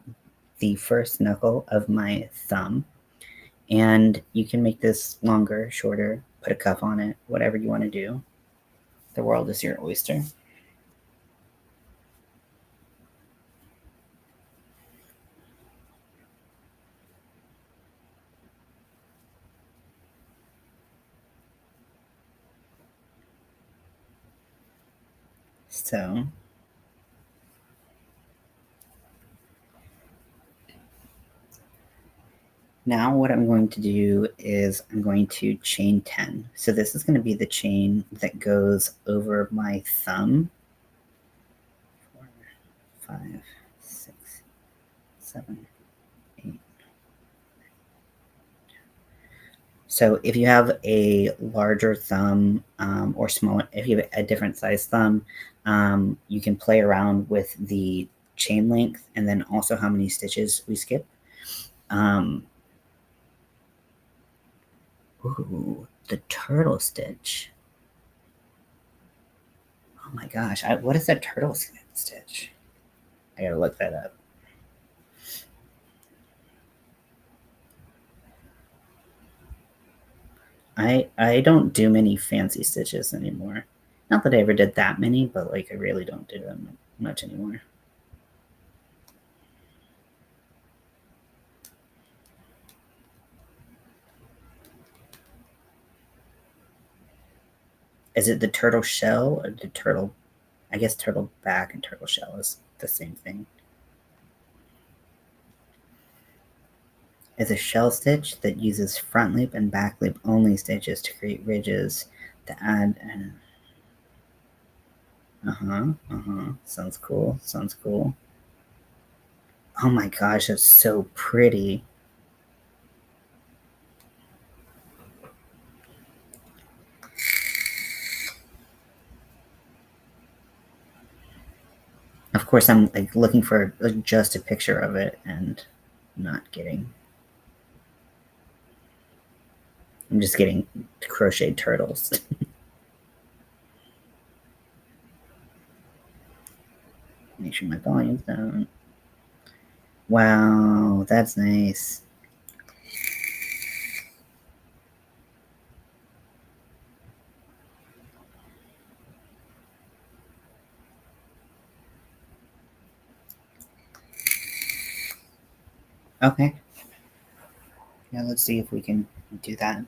the first knuckle of my thumb, and you can make this longer, shorter, put a cuff on it, whatever you want to do. The world is your oyster. So now what I'm going to do is I'm going to chain 10. So this is going to be the chain that goes over my thumb. 4, 5, 6, 7, 8. So if you have a larger thumb or smaller, if you have a different size thumb, you can play around with the chain length and then also how many stitches we skip. Um, ooh, the turtle stitch. Oh my gosh, what is a turtle stitch? I gotta look that up. I don't do many fancy stitches anymore. Not that I ever did that many, but like I really don't do them much anymore. Is it the turtle shell or the turtle? I guess turtle back and turtle shell is the same thing. Is a shell stitch that uses front loop and back loop only stitches to create ridges to add. Sounds cool. Sounds cool. Oh my gosh, it's so pretty. Of course, I'm like looking for like, just a picture of it and not getting. I'm just getting crocheted turtles. Make sure my volume's down. Wow, that's nice. Okay. Yeah, let's see if we can do that.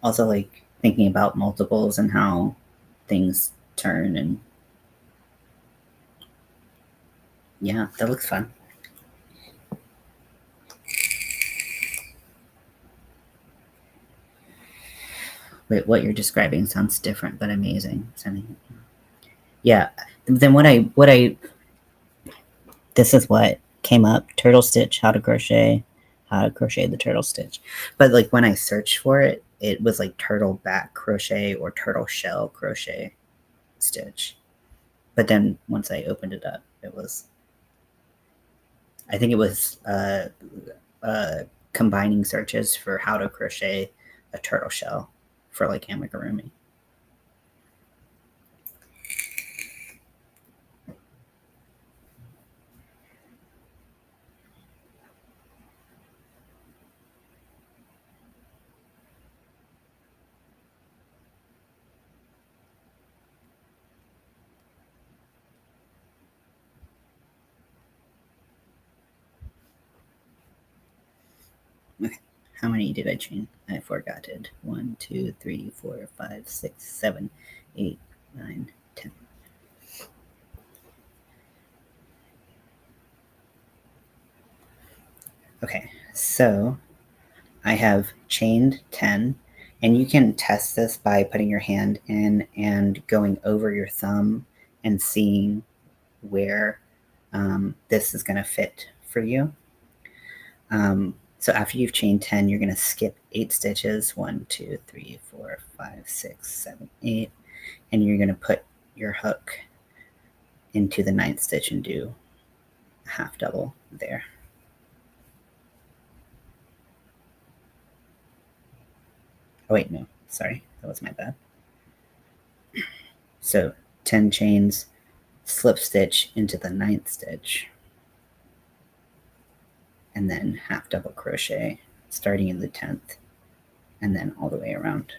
also like thinking about multiples and how things turn, and yeah, that looks fun. Wait, what you're describing sounds different but amazing. Yeah. Then what I this is what came up: turtle stitch, how to crochet the turtle stitch. But like when I searched for it, it was like turtle back crochet or turtle shell crochet stitch. But then once I opened it up, it was, I think it was uh, combining searches for how to crochet a turtle shell for like amigurumi. Okay. How many did I chain? I forgot it. 1, 2, 3, 4, 5, 6, 7, 8, 9, 10. Okay, so I have chained 10, and you can test this by putting your hand in and going over your thumb and seeing where this is going to fit for you. So after you've chained 10, you're going to skip 8 stitches, 1, 2, 3, 4, 5, 6, 7, 8, and you're going to put your hook into the 9th stitch and do a half double there. Oh wait, no, sorry, that was my bad. So 10 chains, slip stitch into the 9th stitch, and then half double crochet starting in the 10th and then all the way around.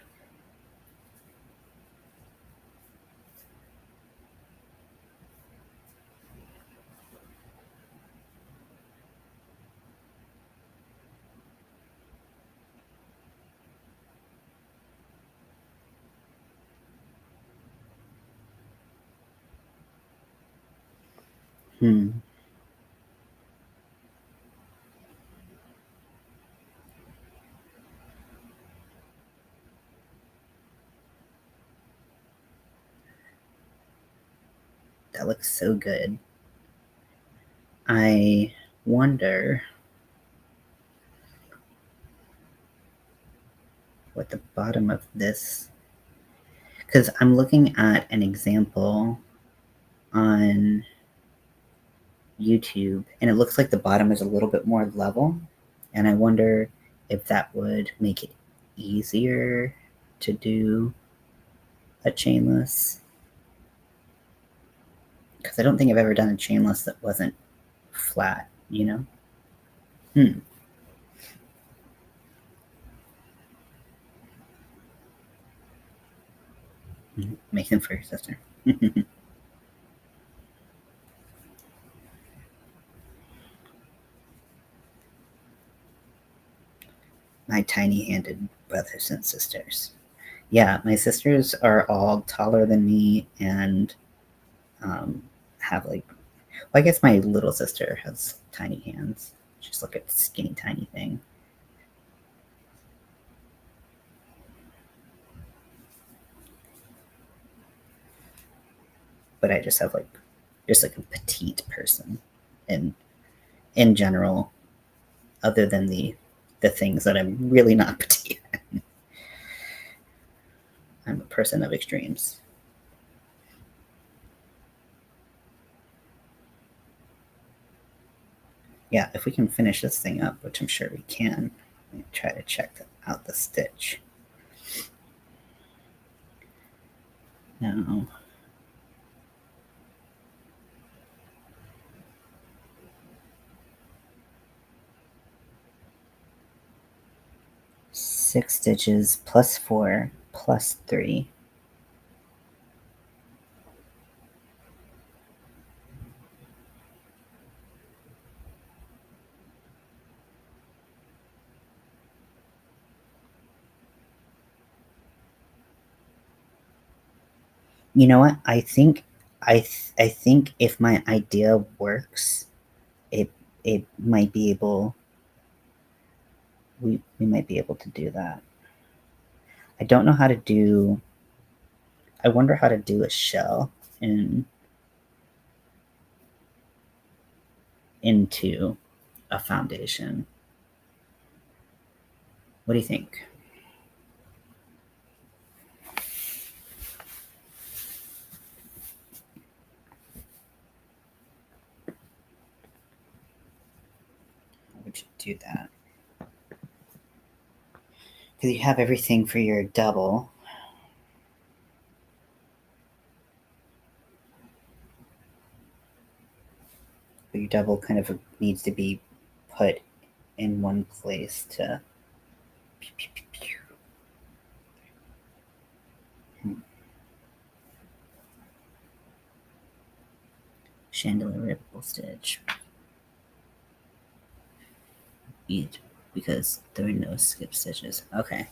That looks so good. I wonder what the bottom of this, because I'm looking at an example on YouTube and it looks like the bottom is a little bit more level, and I wonder if that would make it easier to do a chainless, because I don't think I've ever done a chainless that wasn't flat, you know? Make them for your sister. My tiny-handed brothers and sisters. Yeah, my sisters are all taller than me and have like, well, I guess my little sister has tiny hands. She's like a skinny, tiny thing. But I just have like, just like a petite person, and in general, other than the things that I'm really not petite. I'm a person of extremes. Yeah, if we can finish this thing up, which I'm sure we can, let me try to check out the stitch. Now, six stitches plus 4 plus 3. You know what? I think if my idea works, it it might be able we might be able to do that. I don't know how to do. I wonder how to do a shell in into a foundation. What do you think? How would you do that? Because you have everything for your double. But your double kind of needs to be put in one place to. Chandelier ripple stitch. Each because there are no skip stitches. Okay.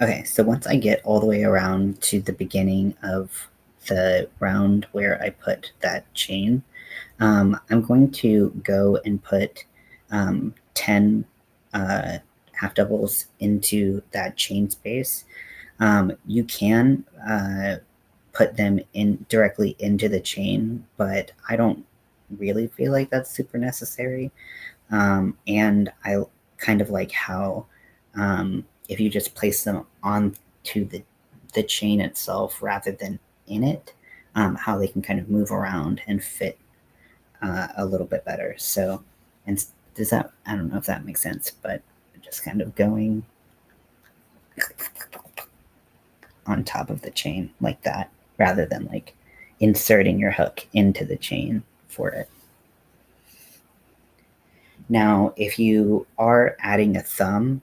Okay, so once I get all the way around to the beginning of the round where I put that chain, I'm going to go and put 10 half doubles into that chain space. You can put them in directly into the chain, but I don't really feel like that's super necessary. And I kind of like how if you just place them onto the chain itself rather than in it, how they can kind of move around and fit a little bit better. So, and does that, I don't know if that makes sense, but just kind of going on top of the chain like that rather than like inserting your hook into the chain for it. Now, if you are adding a thumb,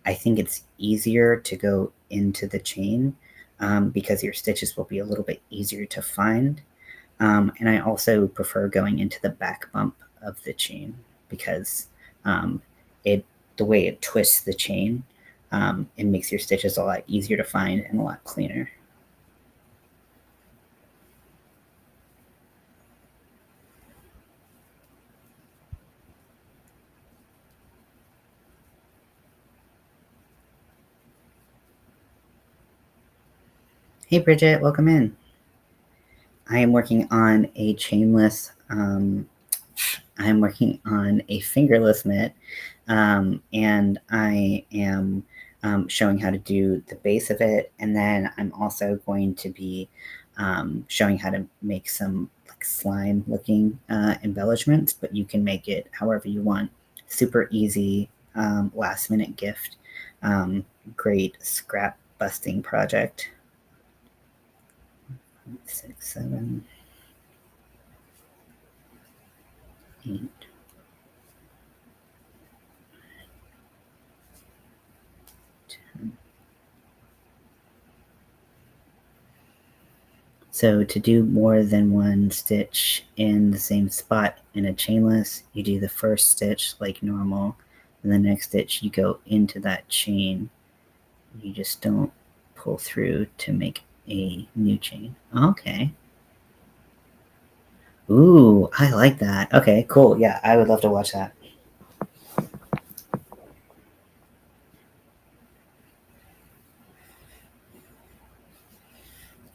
I think it's easier to go into the chain because your stitches will be a little bit easier to find. And I also prefer going into the back bump of the chain because it the way it twists the chain, it makes your stitches a lot easier to find and a lot cleaner. Hey Bridget, welcome in. I am working on a chainless. I'm working on a fingerless mitt, and I am showing how to do the base of it, and then I'm also going to be showing how to make some like slime-looking embellishments. But you can make it however you want. Super easy, last-minute gift. Great scrap busting project. 6, 7, 8. So to do more than one stitch in the same spot in a chainless, you do the first stitch like normal, and the next stitch you go into that chain. You just don't pull through to make a new chain. Okay. Ooh, I like that. Okay, cool. Yeah, I would love to watch that.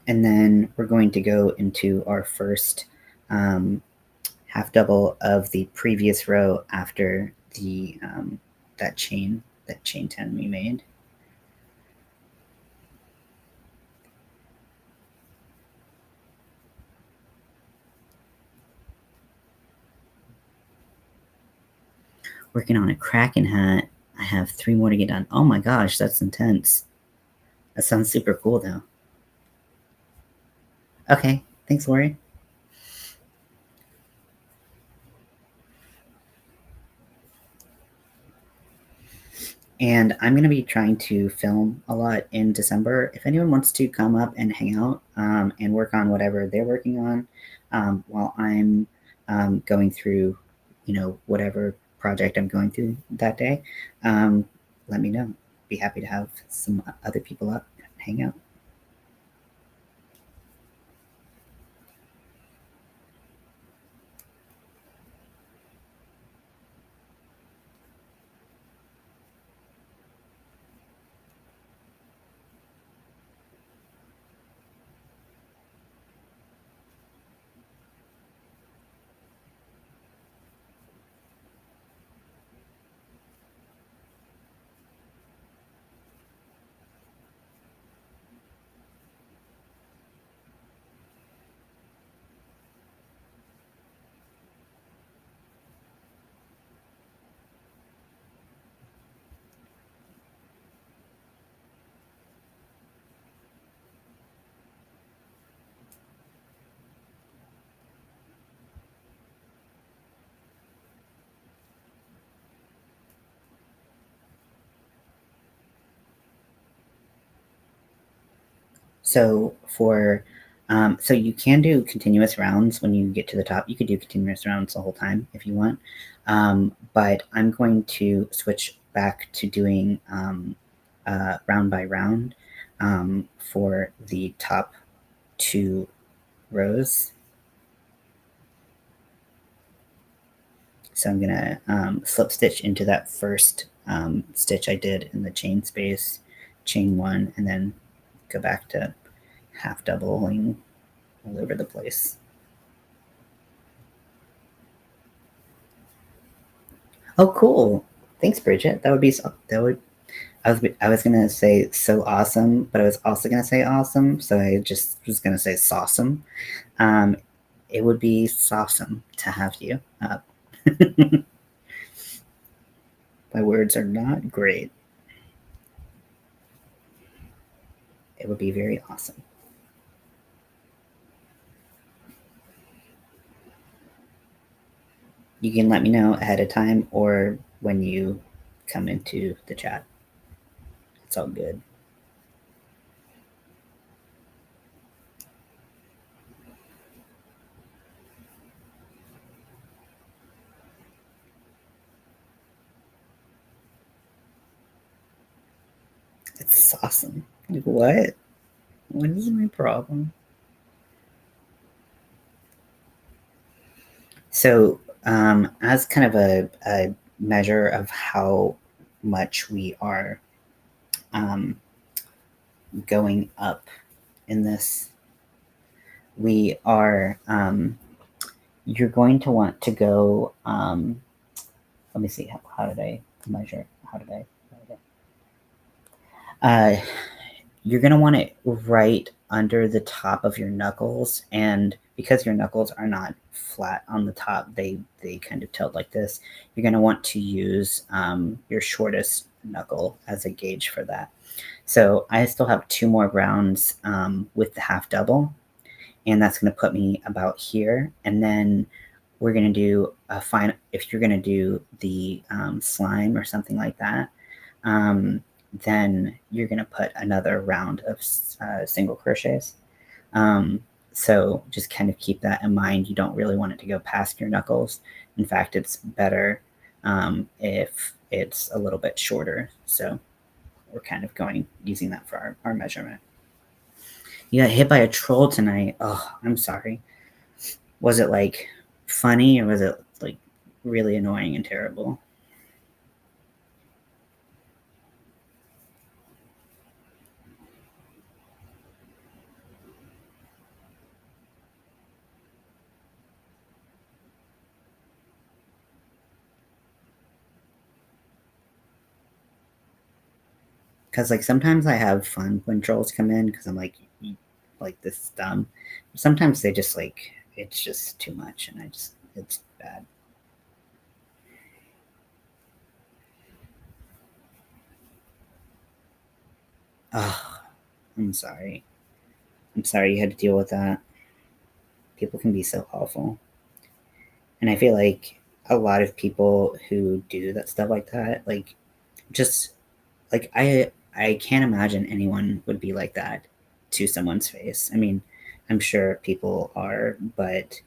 And then we're going to go into our first half double of the previous row after the that chain 10 we made. Working on a Kraken hat. I have 3 more to get done. Oh my gosh, that's intense. That sounds super cool though. Okay, thanks, Lori. And I'm going to be trying to film a lot in December. If anyone wants to come up and hang out and work on whatever they're working on while I'm going through, whatever project I'm going through that day, let me know. Be happy to have some other people up hang out. So so you can do continuous rounds when you get to the top. You could do continuous rounds the whole time if you want. But I'm going to switch back to doing round by round for the top two rows. So I'm gonna slip stitch into that first stitch I did in the chain space, chain one, and then go back to half doubling all over the place. Oh, cool! Thanks, Bridget. That would be that would. I was gonna say so awesome, but I was also gonna say awesome, so I just was gonna say sawsome. Um, it would be awesome to have you up. My words are not great. It would be very awesome. You can let me know ahead of time or when you come into the chat. It's all good. It's awesome. Like, what? What is my problem? So, as kind of a measure of how much we are going up in this, we are, you're going to want to go, let me see, how did I measure? How did I? You're going to want it right under the top of your knuckles. And because your knuckles are not flat on the top, they kind of tilt like this. You're going to want to use your shortest knuckle as a gauge for that. So I still have two more rounds with the half double, and that's going to put me about here. And then we're going to do a final, if you're going to do the slime or something like that, then you're going to put another round of single crochets. So just kind of keep that in mind. You don't really want it to go past your knuckles. In fact, it's better if it's a little bit shorter. So we're kind of using that for our measurement. You got hit by a troll tonight. Oh, I'm sorry. Was it like funny or was it like really annoying and terrible? Because like sometimes I have fun when trolls come in because I'm like this is dumb. Sometimes they just like it's just too much and it's bad. Oh, I'm sorry. I'm sorry you had to deal with that. people can be so awful. And I feel like a lot of people who do that stuff like that, like just like I can't imagine anyone would be like that to someone's face. I mean, I'm sure people are, but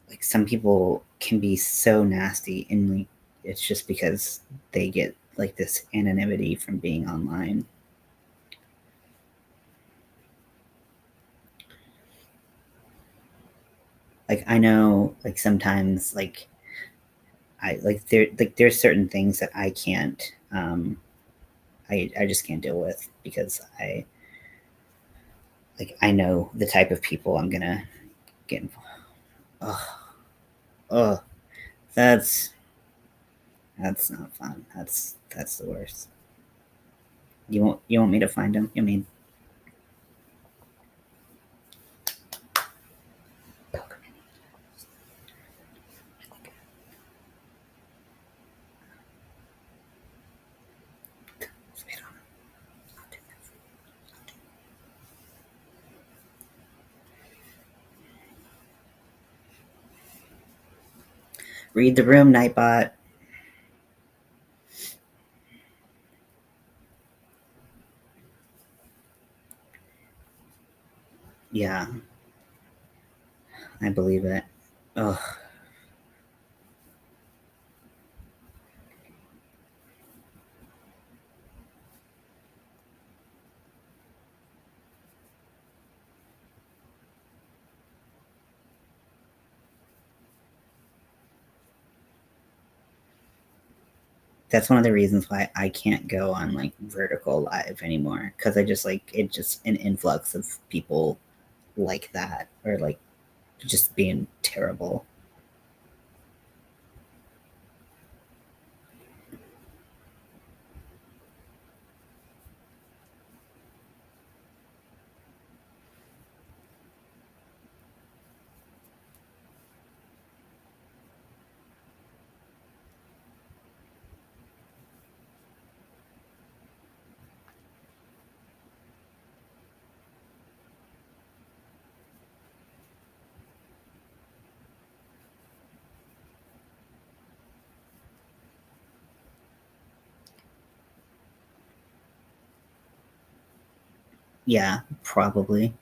like some people can be so nasty and like it's just because they get like this anonymity from being online. Like I know like sometimes I like there's certain things that I can't I just can't deal with because I know the type of people I'm gonna get involved. Oh, oh, that's that's not fun. That's the worst. You want me to find him? I mean, read the room, Nightbot. Yeah, I believe it. Ugh. That's one of the reasons why I can't go on like vertical live anymore because I just like it just an influx of people like that or like just being terrible. Yeah, probably.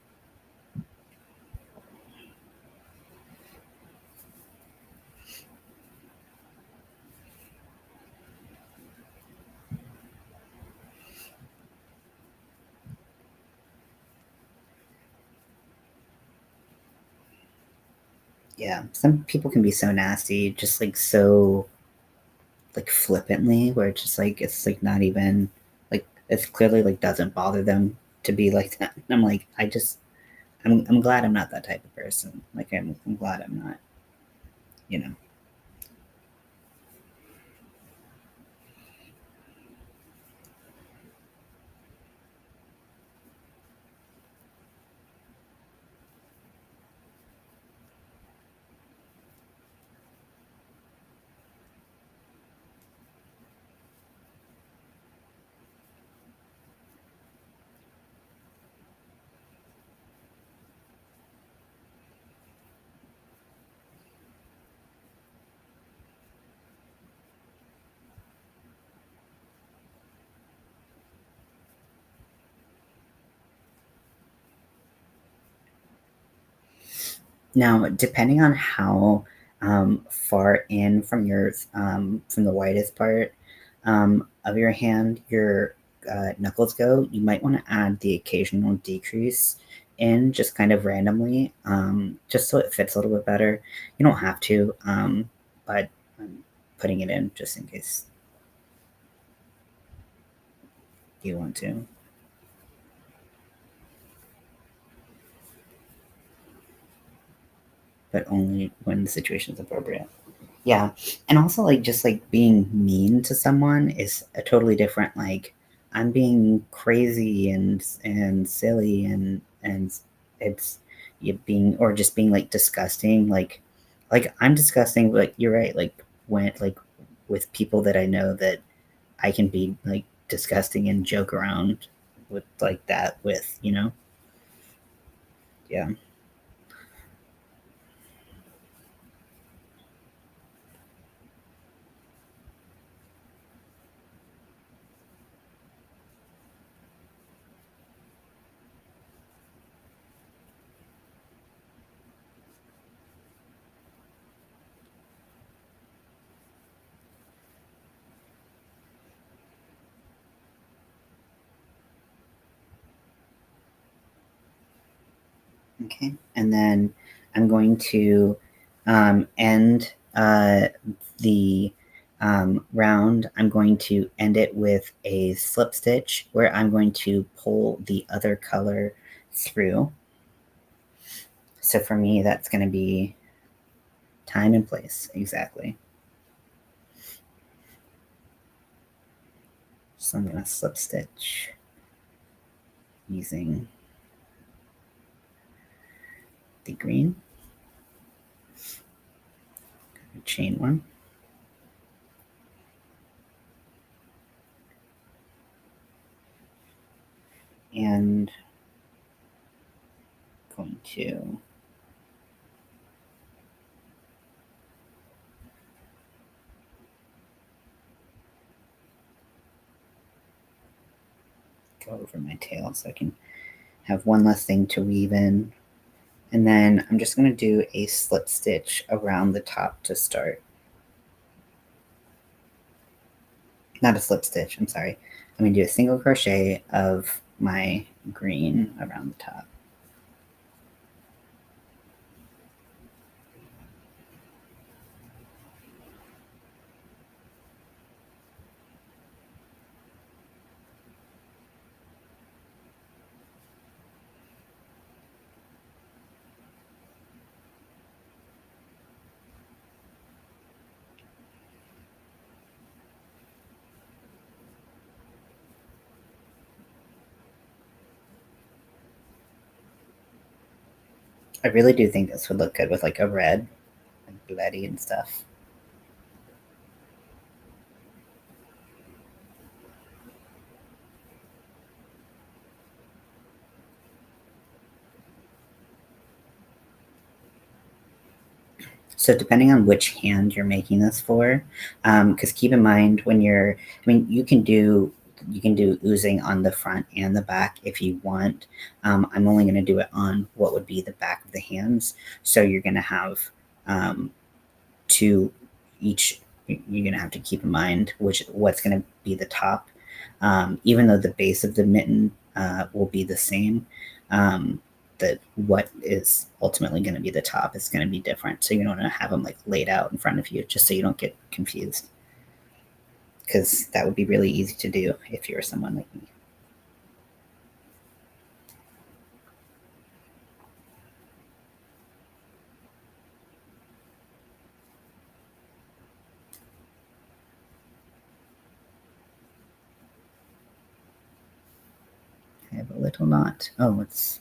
Yeah, some people can be so nasty, just like so like flippantly, where it's like not even like it's clearly like doesn't bother them to be like that. And I'm like, I'm glad I'm not that type of person. Like I'm glad I'm not, you know. Now, depending on how far in from your from the widest part of your hand your knuckles go, you might want to add the occasional decrease in just kind of randomly, just so it fits a little bit better. You don't have to, but I'm putting it in just in case you want to, but only when the situation is appropriate. Yeah. And also like just like being mean to someone is a totally different like I'm being crazy and silly and it's you being or just being like disgusting like I'm disgusting but you're right like when like with people that I know that I can be like disgusting and joke around with like that with, you know? Yeah. Okay, and then I'm going to end the round. I'm going to end it with a slip stitch where I'm going to pull the other color through. So for me, that's going to be time and place, exactly. So I'm going to slip stitch using the green, chain one, and going to go over my tail so I can have one less thing to weave in. And then I'm just going to do a slip stitch around the top to start. Not a slip stitch, I'm sorry. I'm going to do a single crochet of my green around the top. I really do think this would look good with like a red, like bloody and stuff. So depending on which hand you're making this for, because keep in mind when you're, I mean, you can do oozing on the front and the back if you want. I'm only going to do it on what would be the back of the hands. So you're going to have two each. You're going to have to keep in mind what's going to be the top, even though the base of the mitten will be the same. That what is ultimately going to be the top is going to be different. So you don't want to have them like laid out in front of you, just so you don't get confused. Because that would be really easy to do if you're someone like me. I have a little knot. Oh, it's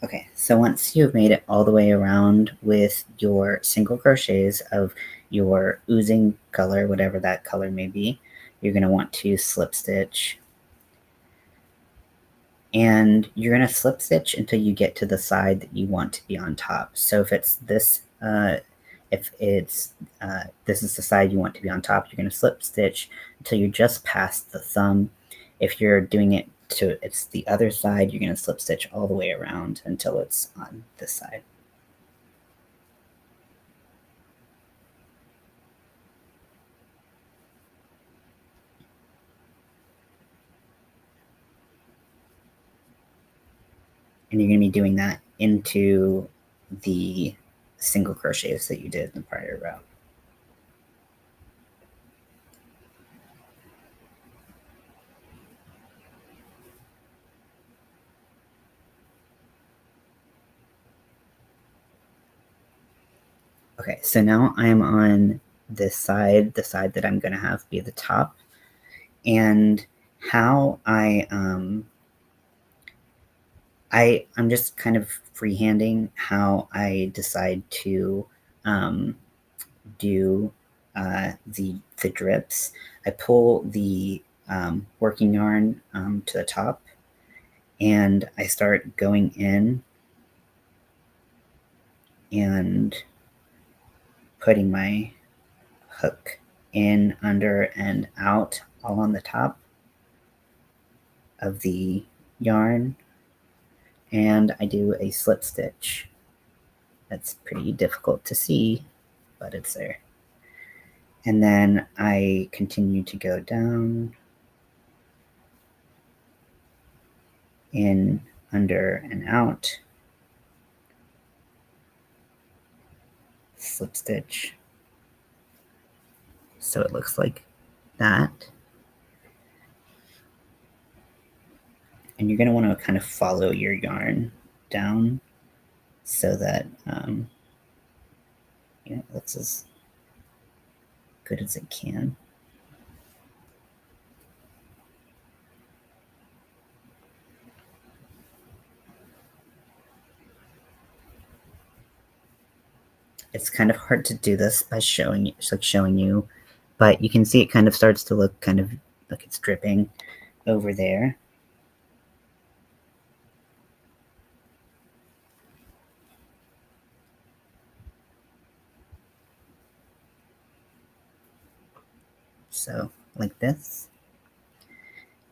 okay. So once you've made it all the way around with your single crochets of your oozing color, whatever that color may be, you're going to want to slip stitch, and you're going to slip stitch until you get to the side that you want to be on top. So if it's this, if it's this is the side you want to be on top, you're going to slip stitch until you're just past the thumb. If you're doing it to it's the other side, you're going to slip stitch all the way around until it's on this side. And you're going to be doing that into the single crochets that you did in the prior row. Okay, so now I'm on this side, the side that I'm going to have be the top, and how I'm just kind of freehanding how I decide to do the drips. I pull the working yarn to the top, and I start going in and putting my hook in, under, and out all on the top of the yarn, and I do a slip stitch. That's pretty difficult to see, but it's there. And then I continue to go down, in, under, and out, slip stitch. So it looks like that. And you're going to want to kind of follow your yarn down so that that's as good as it can. It's kind of hard to do this by showing you, but you can see it kind of starts to look kind of like it's dripping over there. So like this.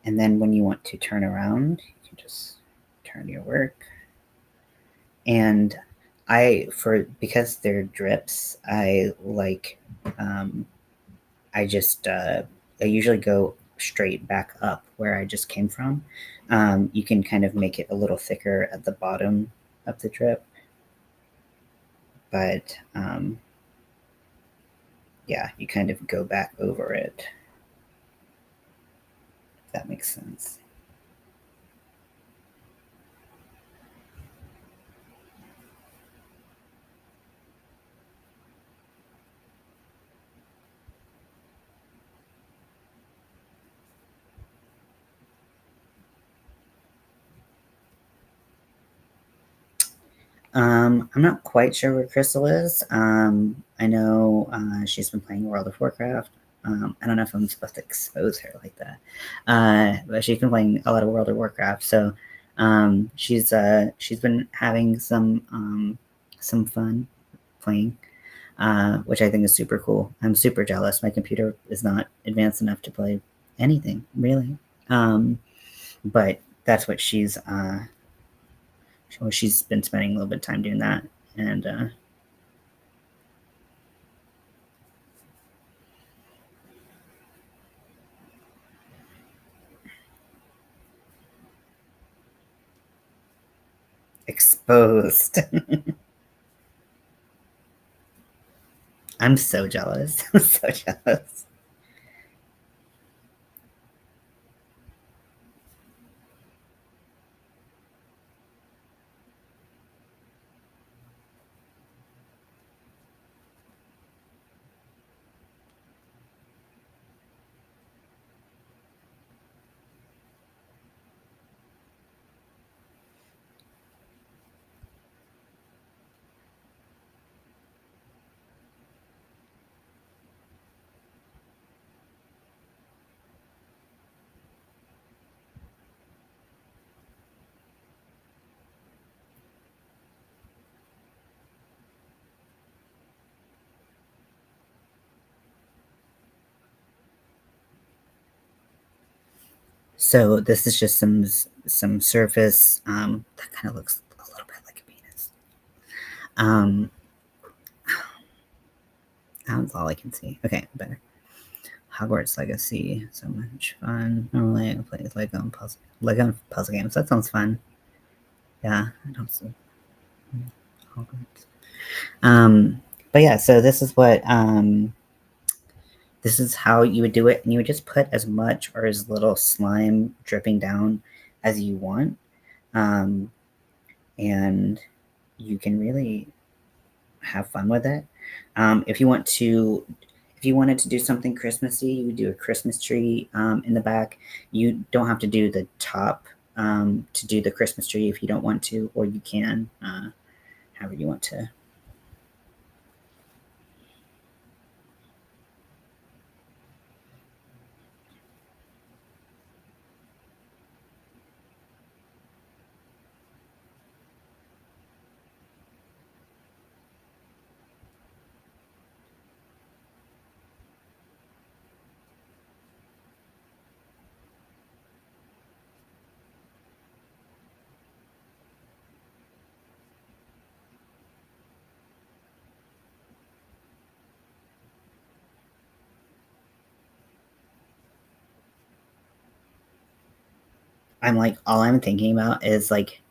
And then when you want to turn around, you can just turn your work. And because they're drips, I usually go straight back up where I just came from. You can kind of make it a little thicker at the bottom of the drip, but yeah, you kind of go back over it, if that makes sense. I'm not quite sure where Crystal is. I know she's been playing World of Warcraft. I don't know if I'm supposed to expose her like that, but she's been playing a lot of World of Warcraft. So she's been having some fun playing, which I think is super cool. I'm super jealous. My computer is not advanced enough to play anything really, but that's what she's been spending a little bit of time doing that, and exposed. I'm so jealous. I'm so jealous. So this is just some surface that kind of looks a little bit like a penis. That's all I can see. Okay, better. Hogwarts Legacy, so much fun. Normally I play Lego puzzle games. That sounds fun. Yeah, I don't see Hogwarts. But yeah, so this is what this is how you would do it, and you would just put as much or as little slime dripping down as you want, and you can really have fun with it. If you wanted to do something Christmassy, you would do a Christmas tree in the back. You don't have to do the top to do the Christmas tree if you don't want to, or you can, however you want to. I'm like, all I'm thinking about is like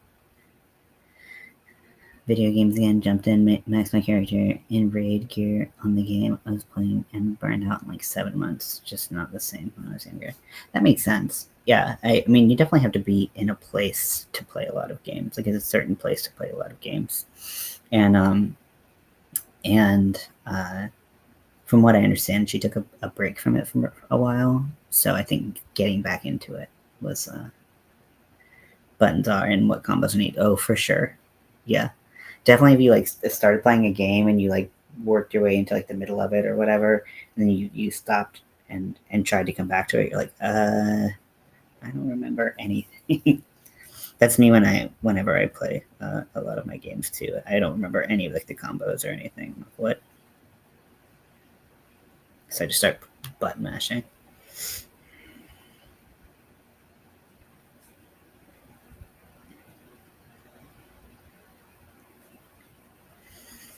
video games again. Jumped in, maxed my character in raid gear on the game I was playing, and burned out in like 7 months. Just not the same when I was younger. That makes sense. Yeah, I mean, you definitely have to be in a place to play a lot of games. Like, it's a certain place to play a lot of games, and and from what I understand, she took a break from it for a while. So I think getting back into it was buttons are and what combos you need. Oh, for sure. Yeah. Definitely if you like started playing a game and you like worked your way into like the middle of it or whatever, and then you stopped and tried to come back to it, you're like, I don't remember anything. That's me whenever I play a lot of my games too. I don't remember any of like the combos or anything. What? So I just start button mashing.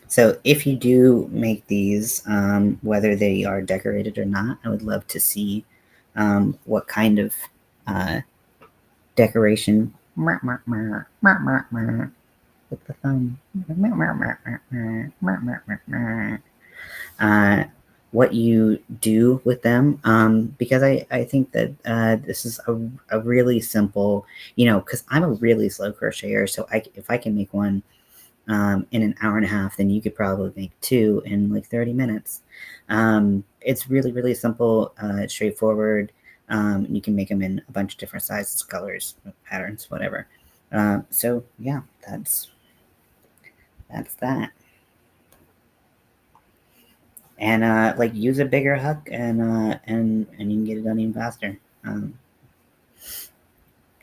So if you do make these, whether they are decorated or not, I would love to see what kind of uh, decoration with the thumb. Uh, what you do with them, because I think that this is a really simple, because I'm a really slow crocheter, so if I can make one in an hour and a half, then you could probably make two in like 30 minutes. It's really, really simple, straightforward. You can make them in a bunch of different sizes, colors, patterns, whatever. So yeah, that's that. And like use a bigger hook, and you can get it done even faster. Um,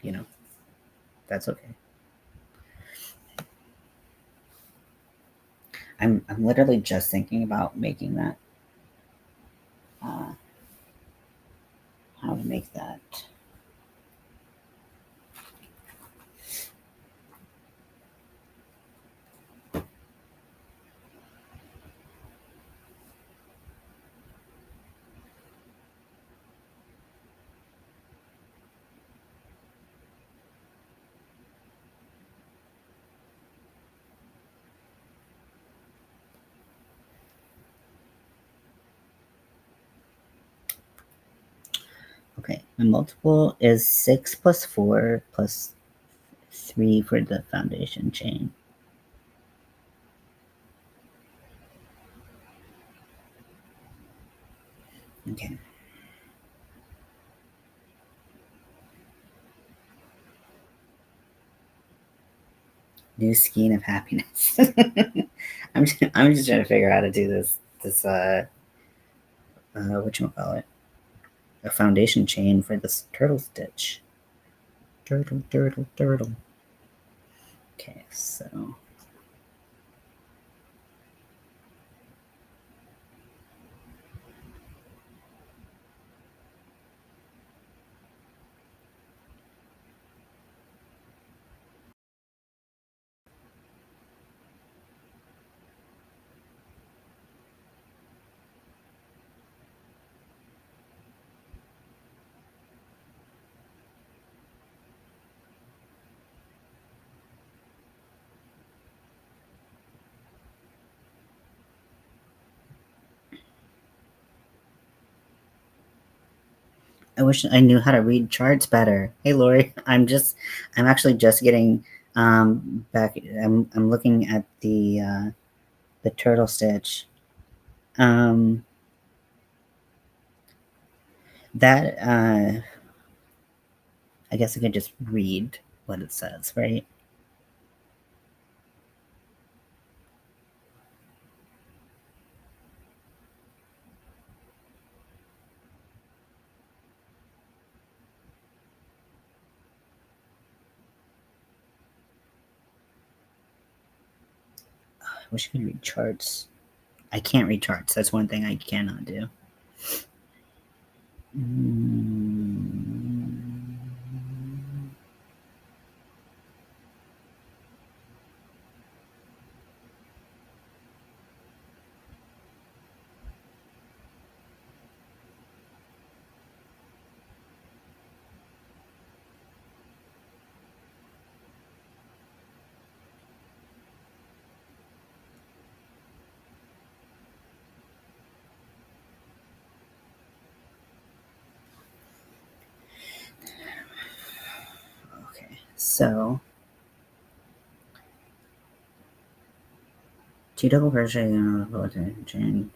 you know, that's okay. I'm literally just thinking about making that. Uh, how to make that. Okay, my multiple is 6 plus 4 plus 3 for the foundation chain. Okay. New skein of happiness. I'm just trying to figure out how to do this whatchamacallit, a foundation chain for this turtle stitch. Turtle, turtle, turtle. Okay, so I wish I knew how to read charts better. Hey, Lori, I'm actually just getting back. I'm looking at the turtle stitch. Um, that I guess I could just read what it says, right? I wish I could read charts. I can't read charts. That's one thing I cannot do. Mm. So 2 double crochet chain.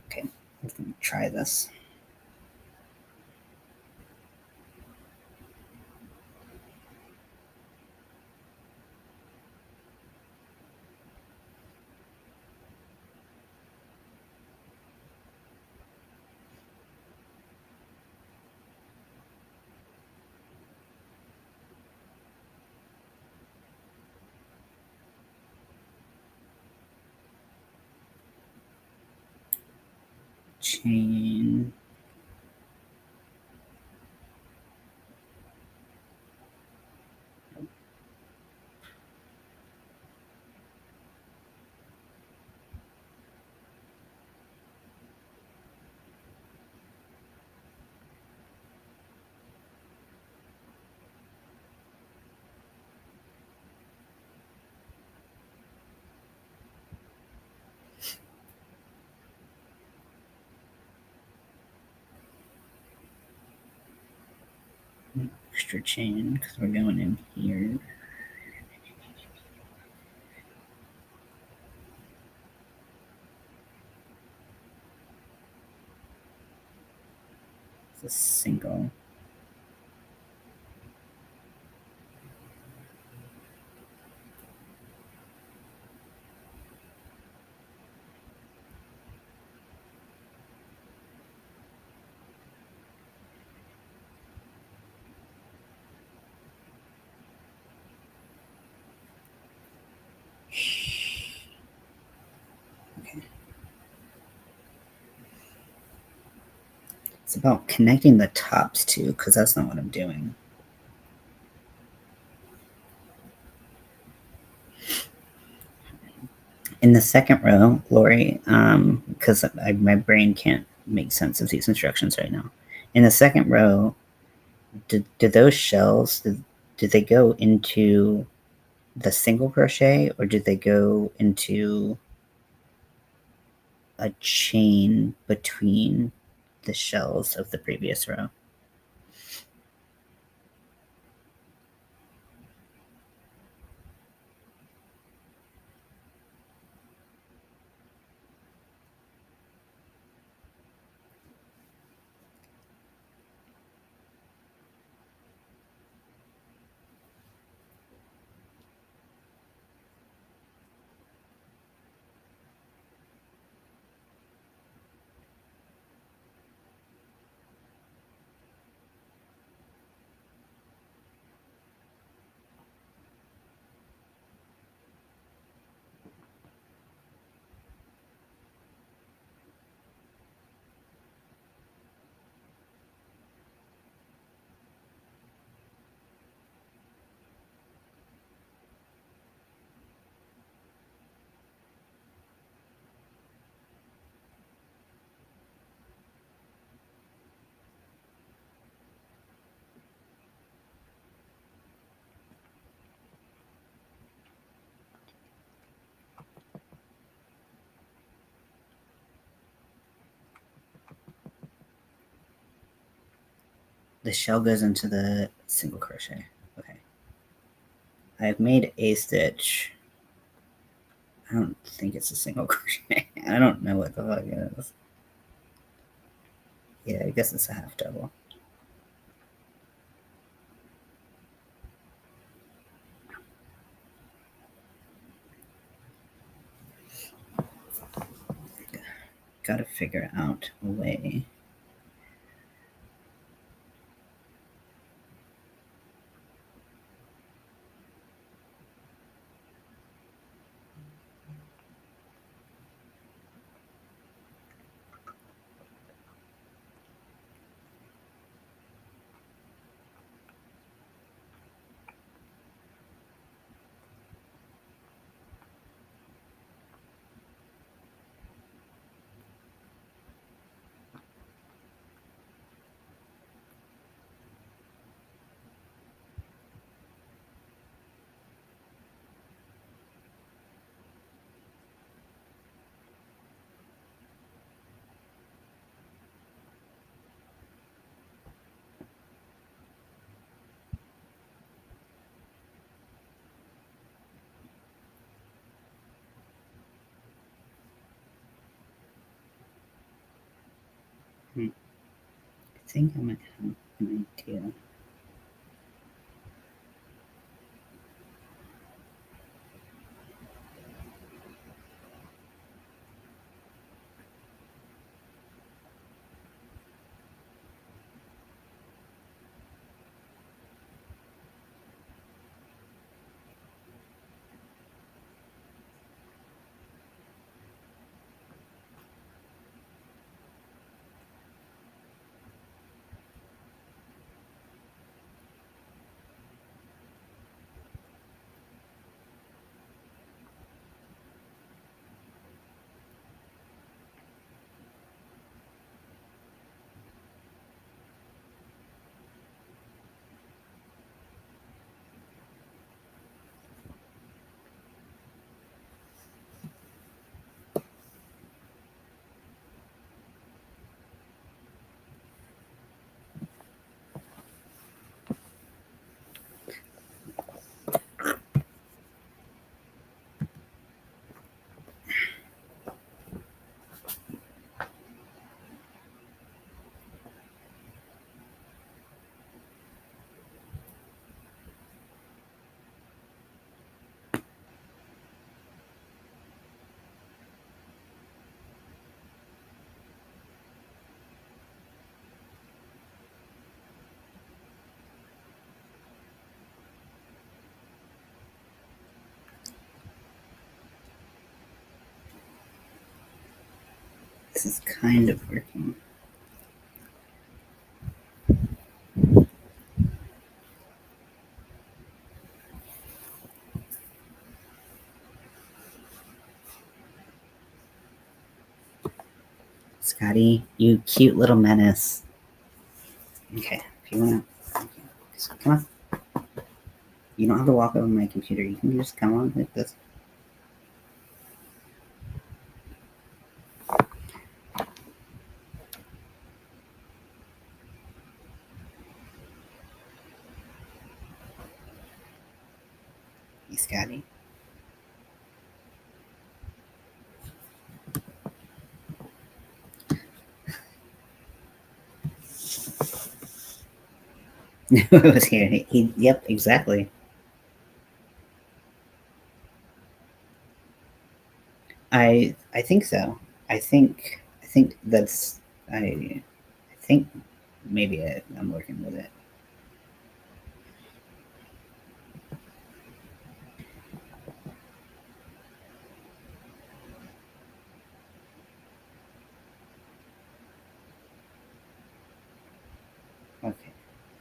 Okay, let me try this. Chain. Extra chain because we're going in here. It's a single. Okay. It's about connecting the tops too, because that's not what I'm doing. In the second row, Lori, because my brain can't make sense of these instructions right now. In the second row, do those shells, did they go into the single crochet or did they go into a chain between the shells of the previous row? The shell goes into the single crochet. Okay. I've made a stitch. I don't think it's a single crochet. I don't know what the fuck it is. Yeah, I guess it's a half double. Gotta figure out a way. Hmm. I think I might have an idea. This is kind of working. Scotty, you cute little menace. Okay, if you wanna, come on. You don't have to walk over my computer. You can just come on like this. Hey, Scotty. It was here. Yep, exactly. I think so. I think that's I think maybe I'm working with it. Okay,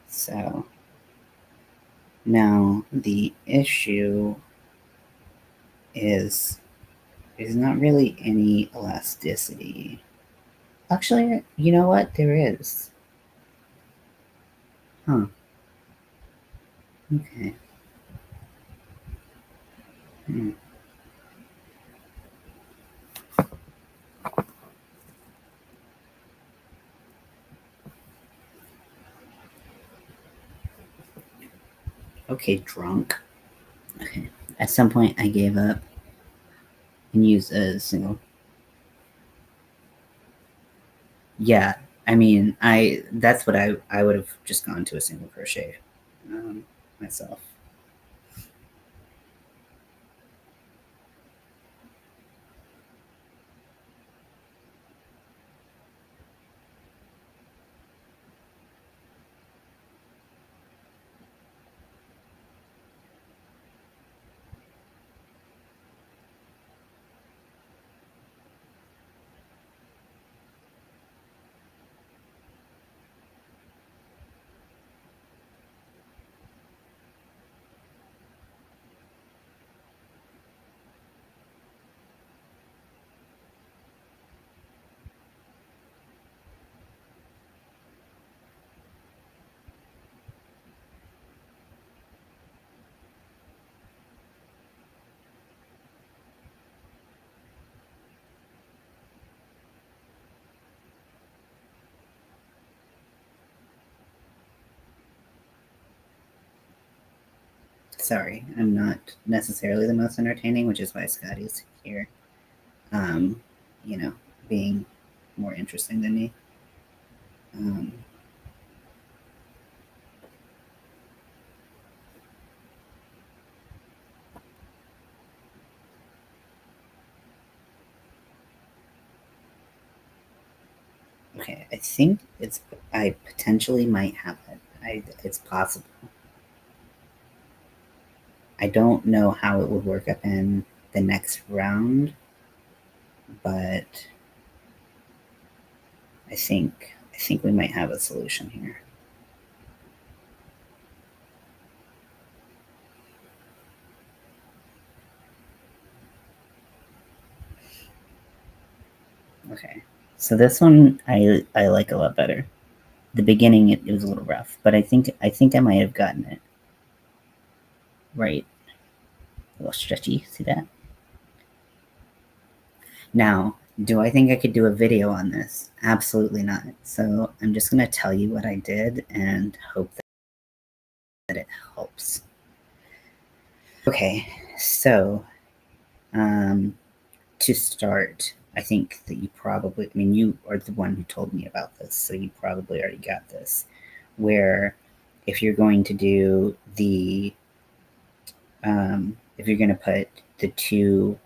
so now the issue is there's not really any elasticity. Actually, you know what? There is. Huh. Okay. Hmm. Okay, drunk. Okay. At some point, I gave up and used a single. Yeah, I mean, I that's what I would have just gone to a single crochet myself. Sorry, I'm not necessarily the most entertaining, which is why Scotty's here. Um, you know, being more interesting than me. Um, okay, I think I potentially might have it. It's possible. I don't know how it would work up in the next round, but I think we might have a solution here. Okay, so this one I like a lot better. The beginning it was a little rough, but I think I might have gotten it right. A little stretchy. See that? Now, do I think I could do a video on this? Absolutely not. So I'm just gonna tell you what I did and hope that it helps. Okay, so to start, I think that I mean, you are the one who told me about this, so you probably already got this. Where if you're going to do if you're going to put the two,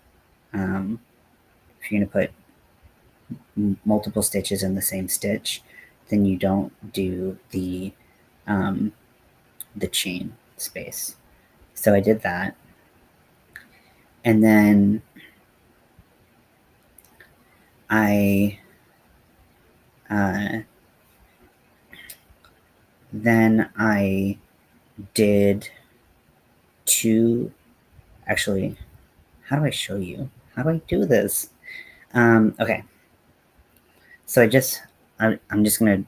if you're going to put multiple stitches in the same stitch, then you don't do the chain space. So I did that, and I uh, then I did two. Actually, how do I show you? How do I do this? Okay, so I'm just gonna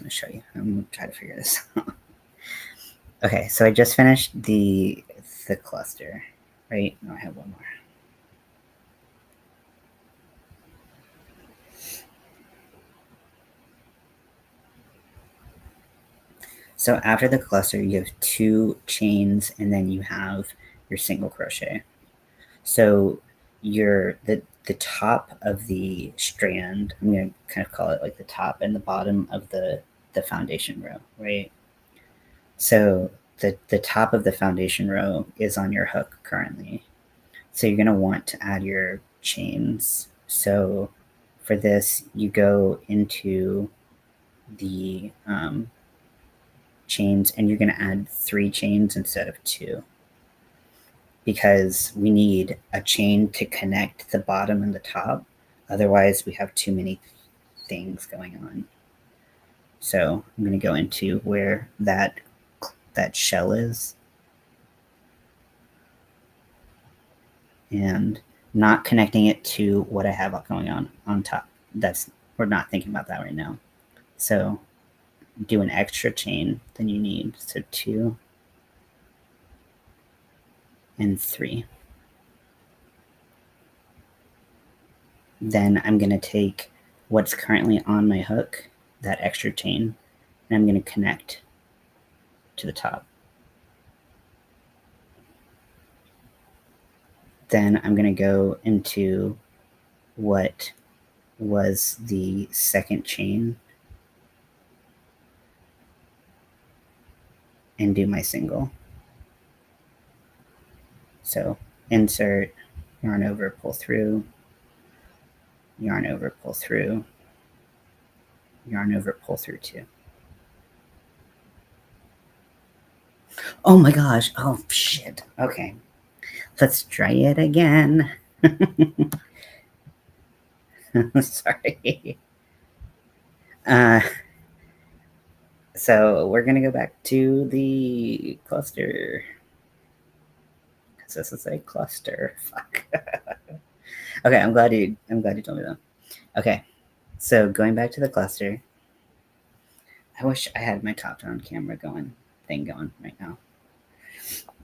show you. I'm gonna try to figure this out. Okay, so I just finished the cluster, right? No, I have one more. So after the cluster, you have two chains, and then you have your single crochet. So the top of the strand, I'm gonna kind of call it like the top and the bottom of the foundation row, right? So the top of the foundation row is on your hook currently. So you're gonna want to add your chains. So for this, you go into the chains, and you're gonna add 3 chains instead of 2, because we need a chain to connect the bottom and the top. Otherwise, we have too many things going on. So I'm going to go into where that shell is, and not connecting it to what I have going on top. We're not thinking about that right now. So do an extra chain than you need. So 2 and 3. Then I'm going to take what's currently on my hook, that extra chain, and I'm going to connect to the top. Then I'm going to go into what was the second chain and do my single. So insert, yarn over, pull through, yarn over, pull through, yarn over, pull through 2. Oh my gosh. Oh shit. Okay. Let's try it again. Sorry. So we're gonna go back to the cluster, because this is a cluster. Fuck. Okay, I'm glad you told me that. Okay, so going back to the cluster, I wish I had my top-down camera going right now.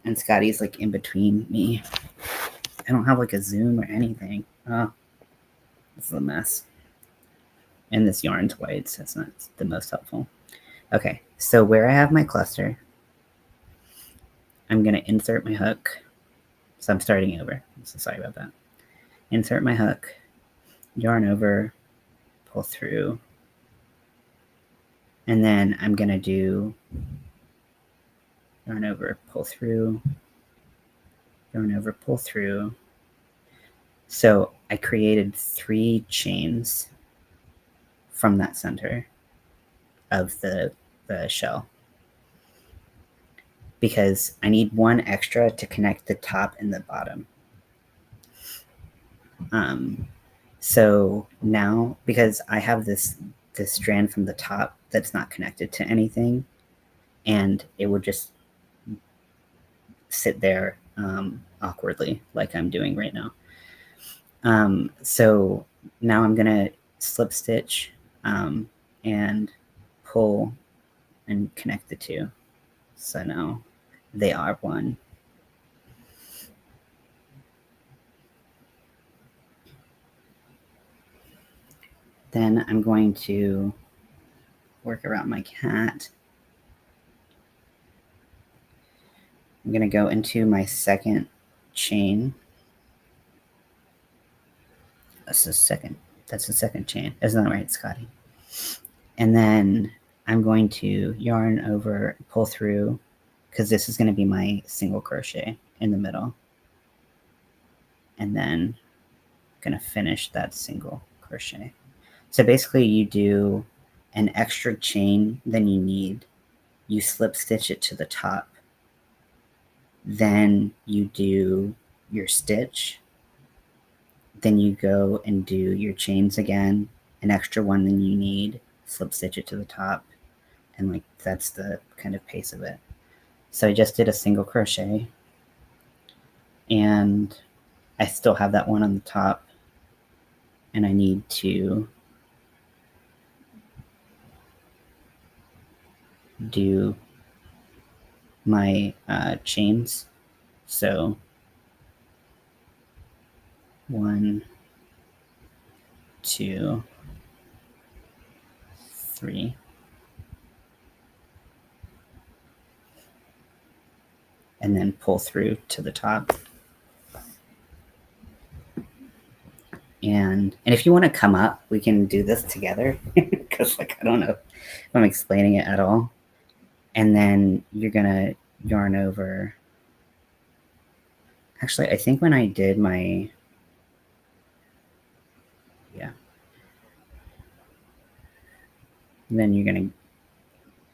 And Scotty's like in between me. I don't have like a zoom or anything. Oh, this is a mess. And this yarn's white, so it's not the most helpful. Okay, so where I have my cluster, I'm gonna insert my hook. So I'm starting over. So sorry about that. Insert my hook, yarn over, pull through, And then I'm going to do yarn over, pull through, yarn over, pull through. So I created 3 chains from that center of the shell because I need one extra to connect the top and the bottom. So now, because I have this strand from the top that's not connected to anything, and it would just sit there awkwardly like I'm doing right now. So now I'm gonna slip stitch and pull and connect the 2. So now they are one. Then I'm going to work around my cat. I'm going to go into my second chain. That's the second chain. Isn't that right, Scotty? And then I'm going to yarn over, pull through, because this is going to be my single crochet in the middle. And then I'm going to finish that single crochet. So basically you do an extra chain than you need. You slip stitch it to the top. Then you do your stitch. Then you go and do your chains again, an extra one than you need, slip stitch it to the top, and like that's the kind of pace of it. So I just did a single crochet, and I still have that one on the top, and I need to do my chains. So 1, 2, 3. And then pull through to the top. And if you want to come up, we can do this together because like I don't know if I'm explaining it at all. And then you're gonna yarn over. Actually, I think when I did my then you're gonna,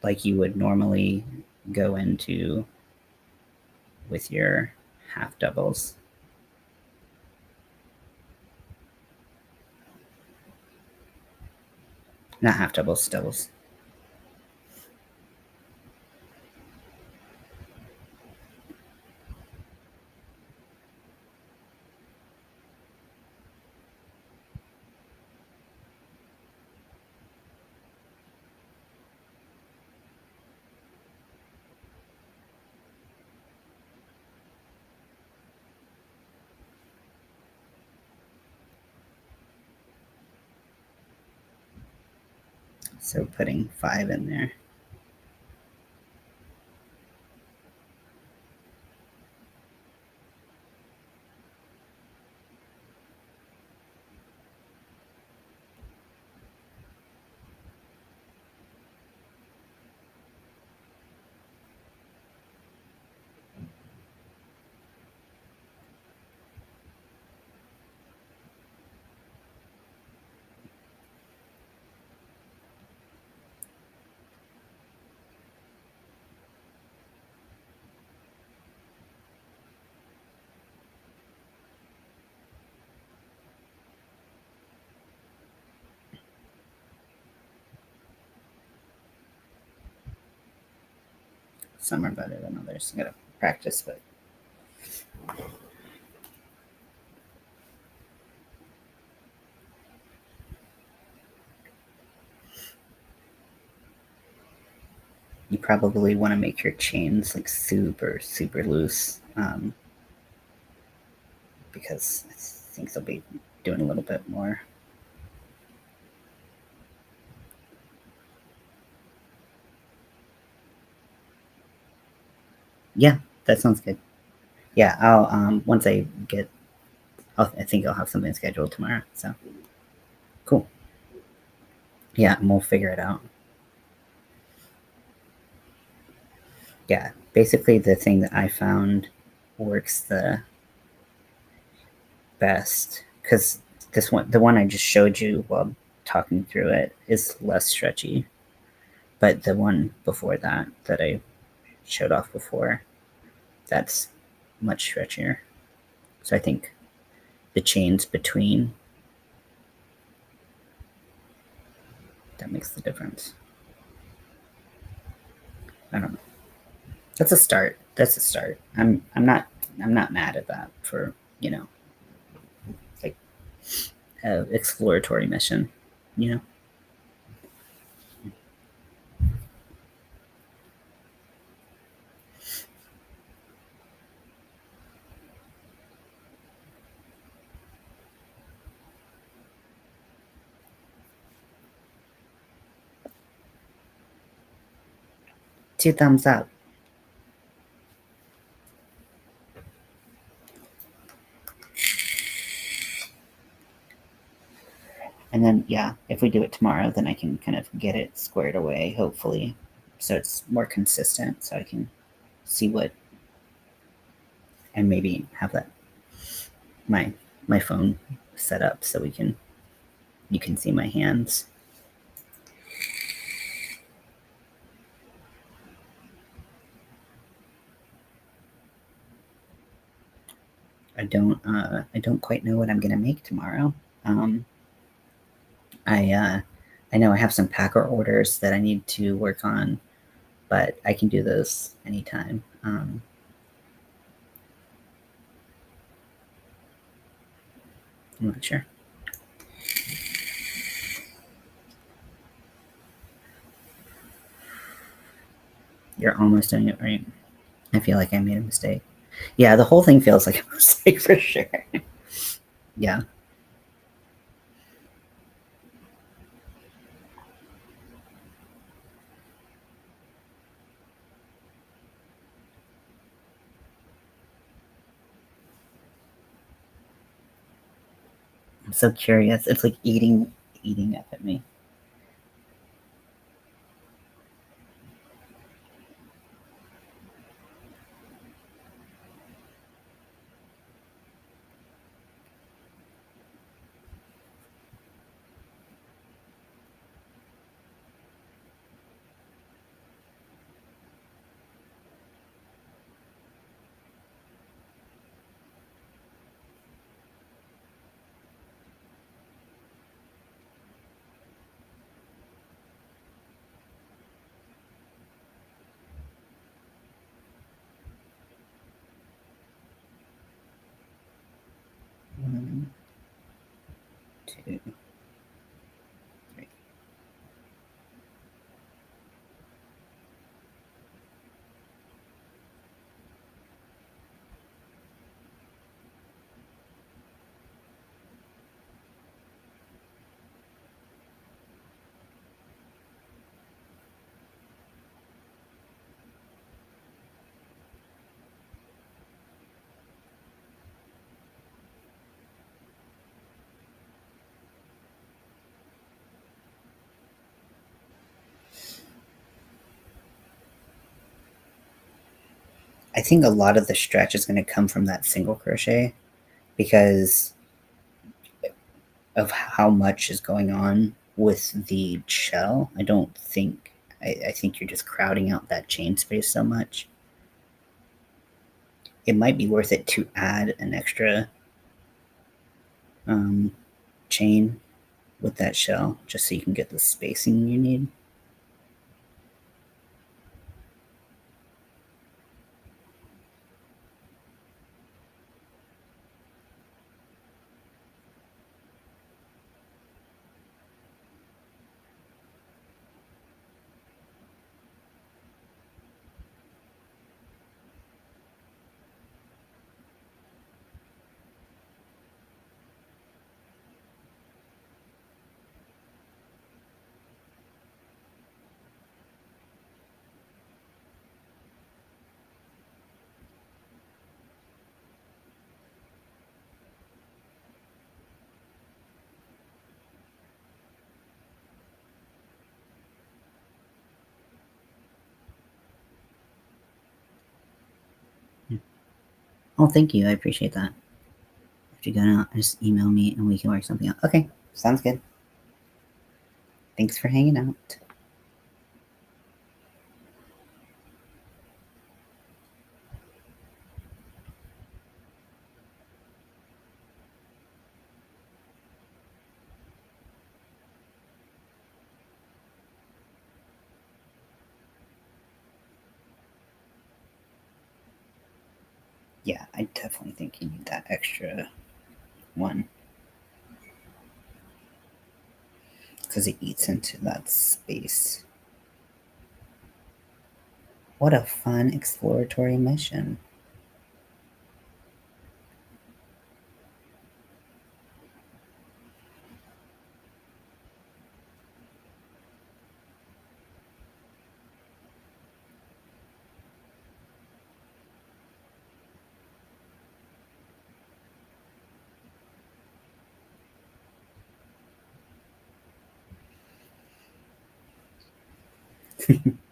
like you would normally go into with your half doubles. Not half doubles, doubles. So putting 5 in there. Some are better than others. I gotta practice, but you probably want to make your chains like super, super loose because I think they'll be doing a little bit more. Yeah, that sounds good. Yeah, I'll once I get, I think I'll have something scheduled tomorrow. So cool. Yeah, and we'll figure it out. Yeah, basically the thing that I found works the best because this one, the one I just showed you while talking through it, is less stretchy. But the one before that, that I showed off before, that's much stretchier. So I think the chains between, that makes the difference. I don't know. That's a start. That's a start. I'm not mad at that for, you know, like exploratory mission, you know. Two thumbs up. And then, yeah, if we do it tomorrow, then I can kind of get it squared away, hopefully, so it's more consistent, so I can see what, and maybe have that my my phone set up so we can, you can see my hands. I don't quite know what I'm gonna make tomorrow. Um, I know I have some packer orders that I need to work on, but I can do those anytime. I'm not sure. You're almost doing it right. I feel like I made a mistake. Yeah, the whole thing feels like a mistake for sure. Yeah. I'm so curious. It's like eating up at me. One, two, three. I think a lot of the stretch is going to come from that single crochet because of how much is going on with the shell. I don't think, I think you're just crowding out that chain space so much. It might be worth it to add an extra um, chain with that shell just so you can get the spacing you need. Oh, thank you. I appreciate that. If you're gonna just email me and we can work something out. Okay, sounds good. Thanks for hanging out. Yeah, I definitely think you need that extra one because it eats into that space. What a fun exploratory mission.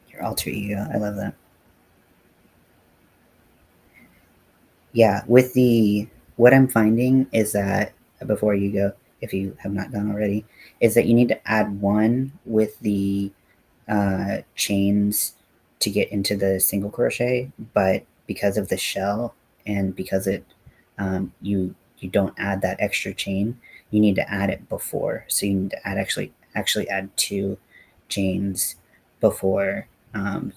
Your alter ego. I love that. Yeah, with the what I'm finding is that before you go, if you have not gone already, is that you need to add one with the chains to get into the single crochet, but because of the shell and because you don't add that extra chain, you need to add it before. So you need to actually add two chains before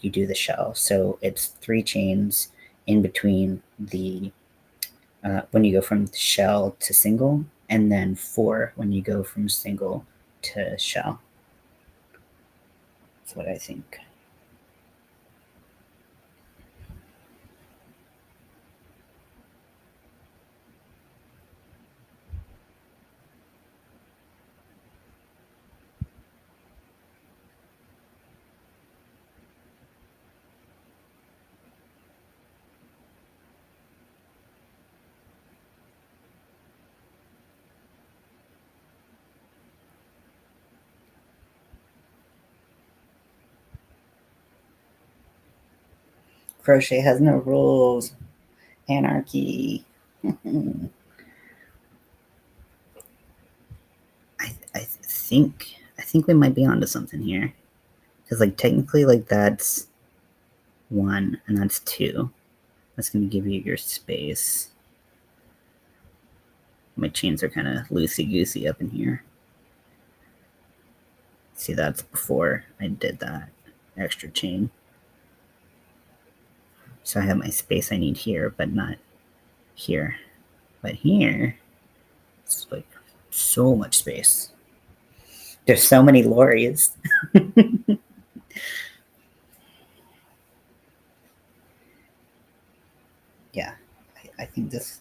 you do the shell. So it's three chains in between the when you go from shell to single, and then four when you go from single to shell. That's what I think. Crochet has no rules. Anarchy. I think we might be onto something here because like technically like that's one and that's two. That's gonna give you your space. My chains are kind of loosey goosey up in here. See, that's before I did that extra chain. So I have my space I need here, but not here. But here, it's like so much space. There's so many lorries. Yeah, I think this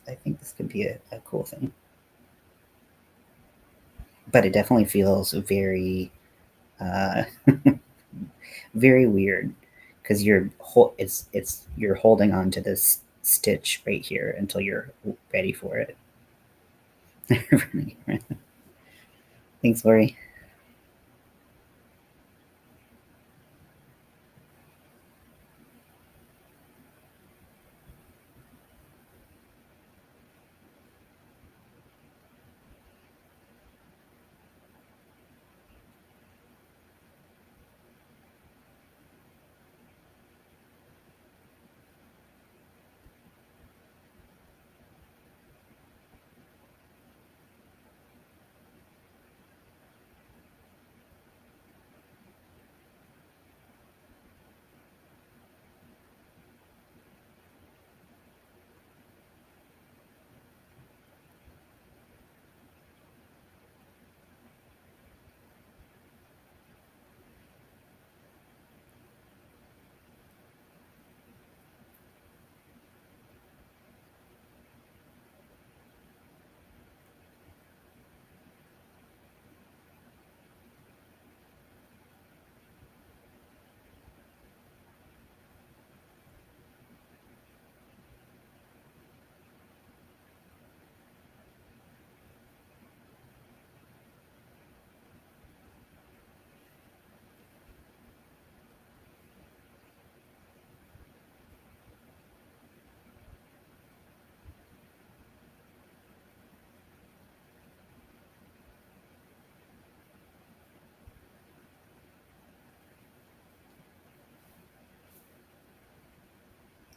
could be a cool thing. But it definitely feels very uh, very weird because it's you're holding on to this stitch right here until you're ready for it. Thanks, Lori.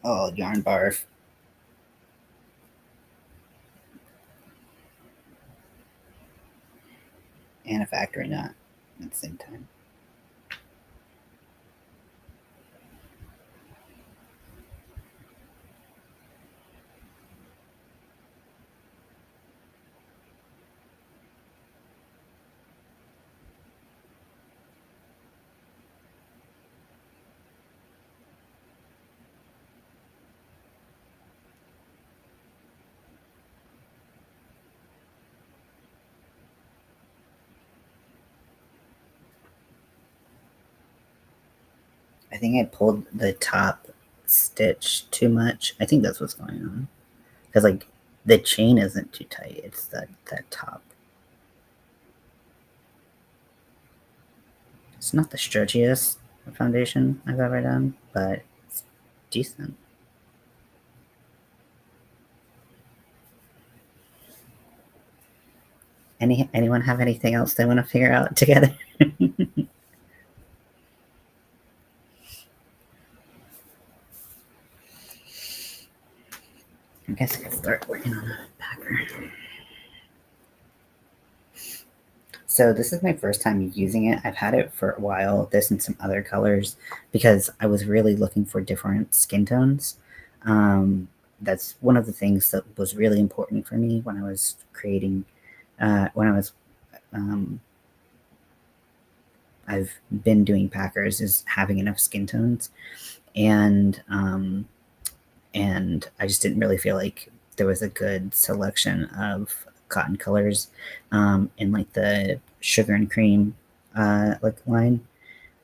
Oh, yarn barf. And a factory knot at the same time. I think I pulled the top stitch too much. I think that's what's going on. Because like the chain isn't too tight. It's that top. It's not the stretchiest foundation I've ever done, but it's decent. Anyone have anything else they want to figure out together? I guess I could start working on a packer. So this is my first time using it. I've had it for a while, this and some other colors, because I was really looking for different skin tones. That's one of the things that was really important for me when I was creating, when I was, um, I've been doing packers, is having enough skin tones. And and I just didn't really feel like there was a good selection of cotton colors in like the sugar and cream like line.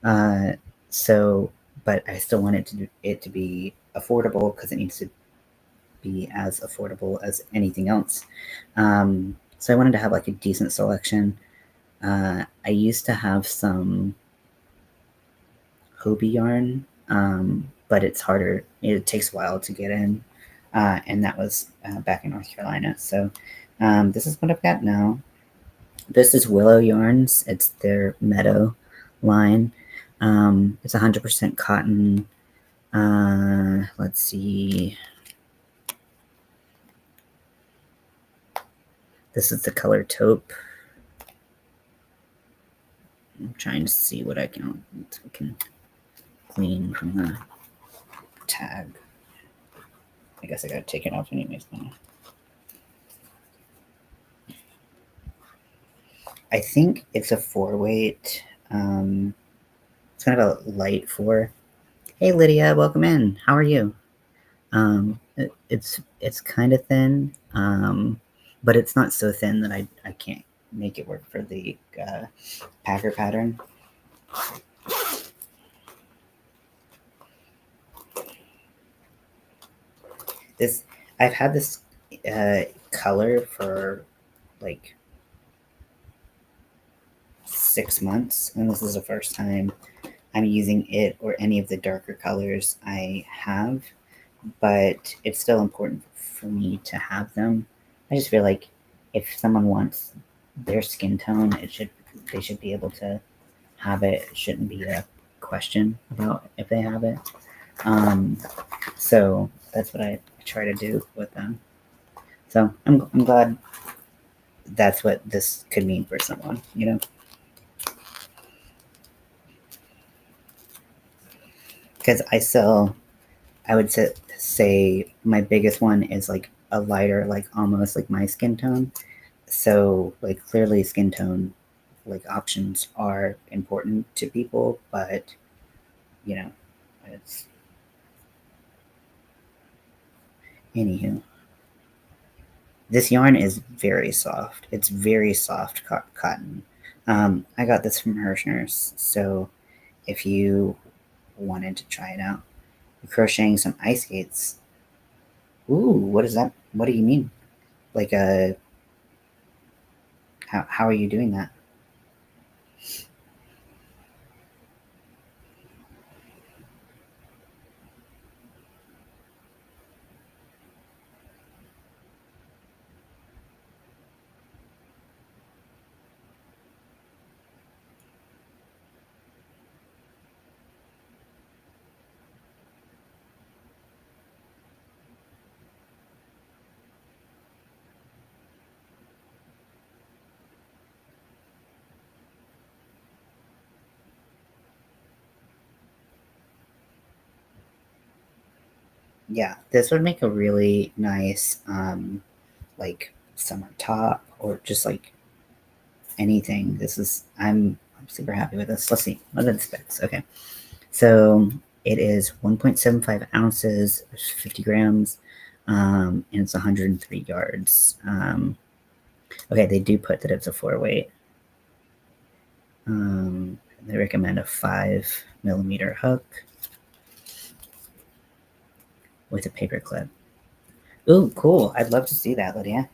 Uh, so, but I still wanted it to be affordable because it needs to be as affordable as anything else. So I wanted to have like a decent selection. I used to have some Hobie yarn, but it's harder. It takes a while to get in, and that was back in North Carolina. So this is what I've got now. This is Willow Yarns. It's their Meadow line. It's 100% cotton. Let's see. This is the color taupe. I'm trying to see what I can glean from the tag. I guess I gotta take it off anyways now. I think it's a 4 weight. It's kind of a light 4. Hey Lydia, welcome in. How are you? It's kind of thin, but it's not so thin that I can't make it work for the packer pattern. This I've had this color for like 6 months, and this is the first time I'm using it or any of the darker colors I have. But it's still important for me to have them. I just feel like if someone wants their skin tone, they should be able to have it. It shouldn't be a question about if they have it. So that's what I try to do with them. So I'm glad that's what this could mean for someone, you know? Because I would say my biggest one is like a lighter, like almost like my skin tone. So like clearly skin tone like options are important to people, but you know, it's anywho. This yarn is very soft. It's very soft cotton. I got this from Hirschner's, so if you wanted to try it out, crocheting some ice skates. Ooh, what is that? What do you mean? Like a how are you doing that? Yeah, this would make a really nice like summer top or just like anything. I'm super happy with this. Let's see. What are the specs? Okay. So it is 1.75 ounces, 50 grams, and it's 103 yards. Okay, they do put that it's a 4 weight. They recommend a 5 millimeter hook with a paper clip. Ooh, cool. I'd love to see that, Lydia.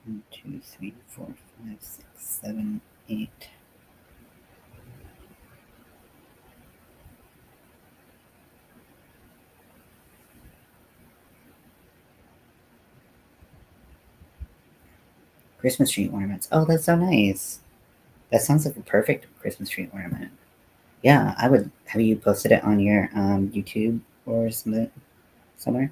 One, two, three, four, five, six, seven, eight. Christmas tree ornaments. Oh, that's so nice. That sounds like a perfect Christmas tree ornament. Yeah, I would. Have you posted it on your YouTube or something somewhere?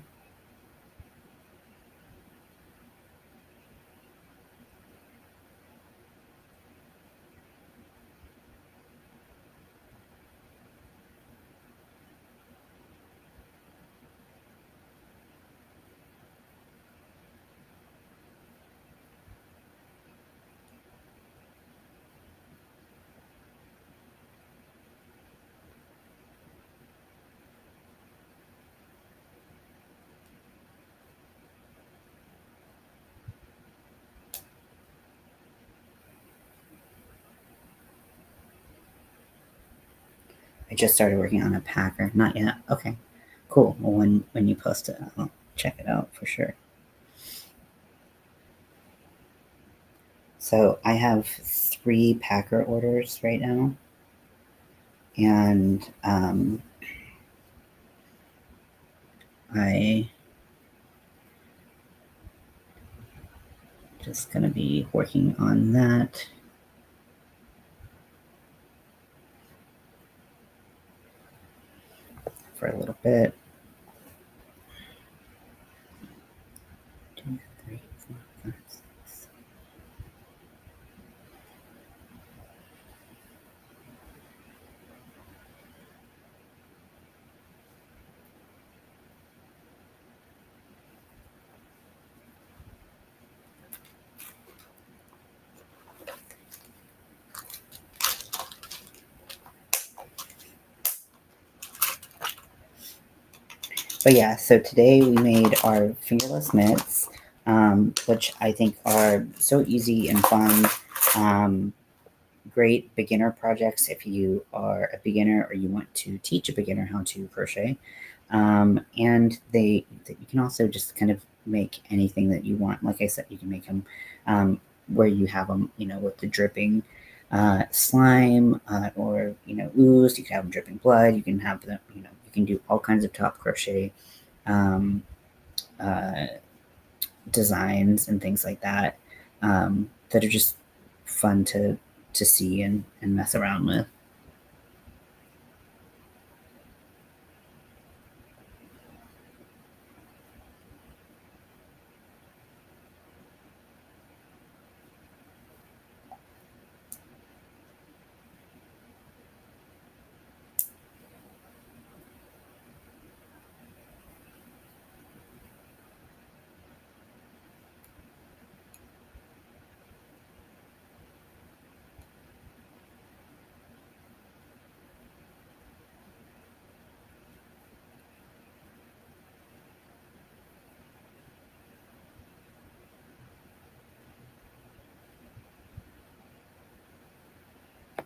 I just started working on a packer. Not yet. Okay, cool. Well, when you post it, I'll check it out for sure. So I have 3 packer orders right now, and I just gonna be working on that for a little bit. 2, 3, 4, 5, 6. But yeah, so today we made our fingerless mitts, which I think are so easy and fun. Um, Great beginner projects if you are a beginner or you want to teach a beginner how to crochet. And you can also just kind of make anything that you want. Like I said, you can make them where you have them, with the dripping slime or ooze. You can have them dripping blood. You can have them, you can do all kinds of top crochet um, uh, designs and things like that that are just fun to see and mess around with.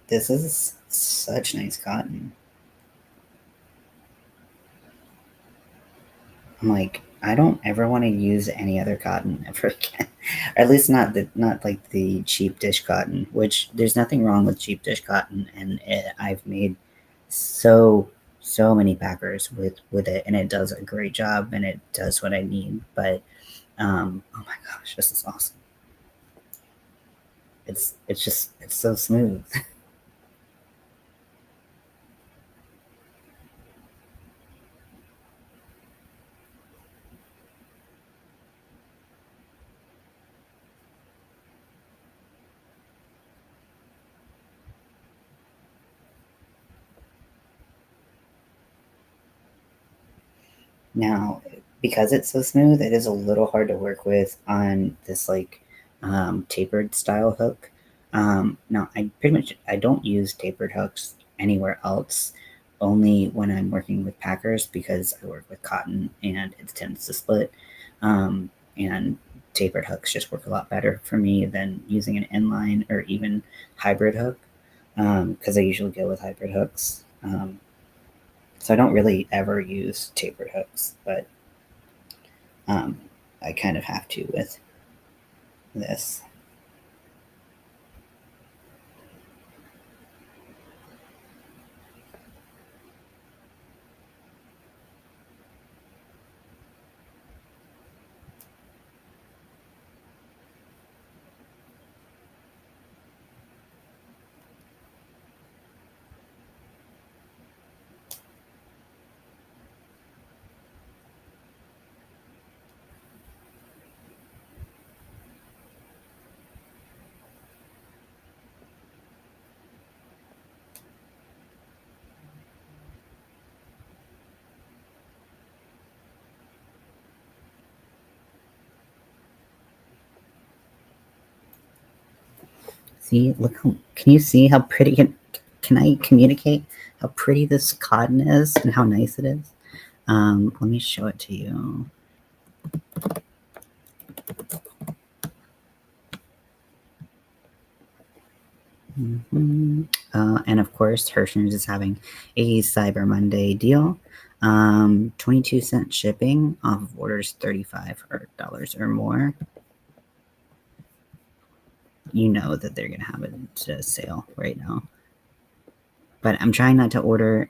This is such nice cotton. I'm like, I don't ever want to use any other cotton ever again. Or at least not like the cheap dish cotton, which there's nothing wrong with cheap dish cotton, and I've made so so many packers with it, and it does a great job, and it does what I need. But oh my gosh, this is awesome. It's so smooth. Now, because it's so smooth, it is a little hard to work with on this like tapered style hook. Now, I pretty much I don't use tapered hooks anywhere else, only when I'm working with packers because I work with cotton and it tends to split. And tapered hooks just work a lot better for me than using an inline or even hybrid hook because I usually go with hybrid hooks. So I don't really ever use tapered hooks, but um, I kind of have to with this. See, look, can you see how pretty? Can I communicate how pretty this cotton is and how nice it is? Let me show it to you. And of course, Hirschner's is having a Cyber Monday deal. 22-cent shipping off of orders $35 or more. You know that they're gonna have a sale right now. But I'm trying not to order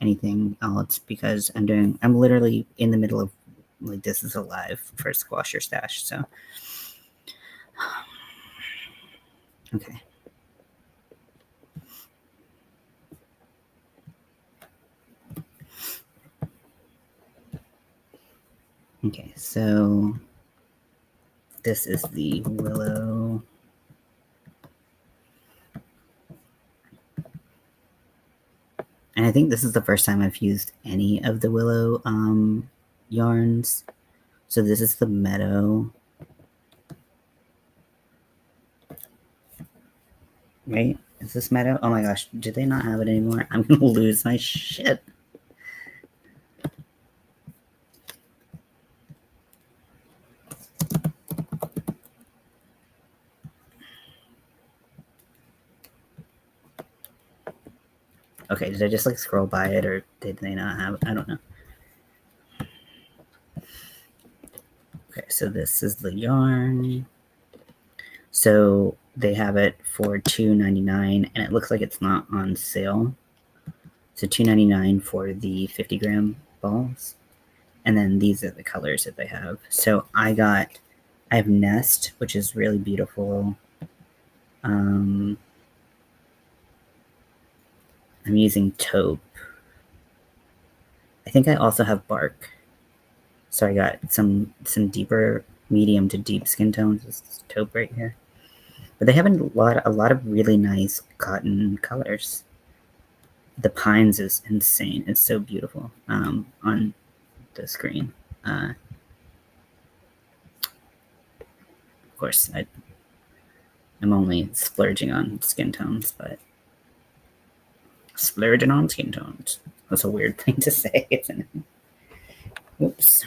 anything else because I'm literally in the middle of like this is a live for Squash Your Stash. So okay. Okay, so this is the Willow. And I think this is the first time I've used any of the Willow yarns. So this is the Meadow. Right? Is this Meadow? Oh my gosh, do they not have it anymore? I'm gonna lose my shit. Okay, did I just like scroll by it or did they not have it? I don't know. Okay, so this is the yarn. So they have it for $2.99 and it looks like it's not on sale. So $2.99 for the 50-gram balls. And then these are the colors that they have. So I have Nest, which is really beautiful. I'm using Taupe. I think I also have Bark. So I got some deeper, medium to deep skin tones. This is Taupe right here. But they have a lot of really nice cotton colors. The Pines is insane. It's so beautiful on the screen. Of course, I'm only splurging on skin tones, but splurging on skin tones. That's a weird thing to say, isn't it? Oops.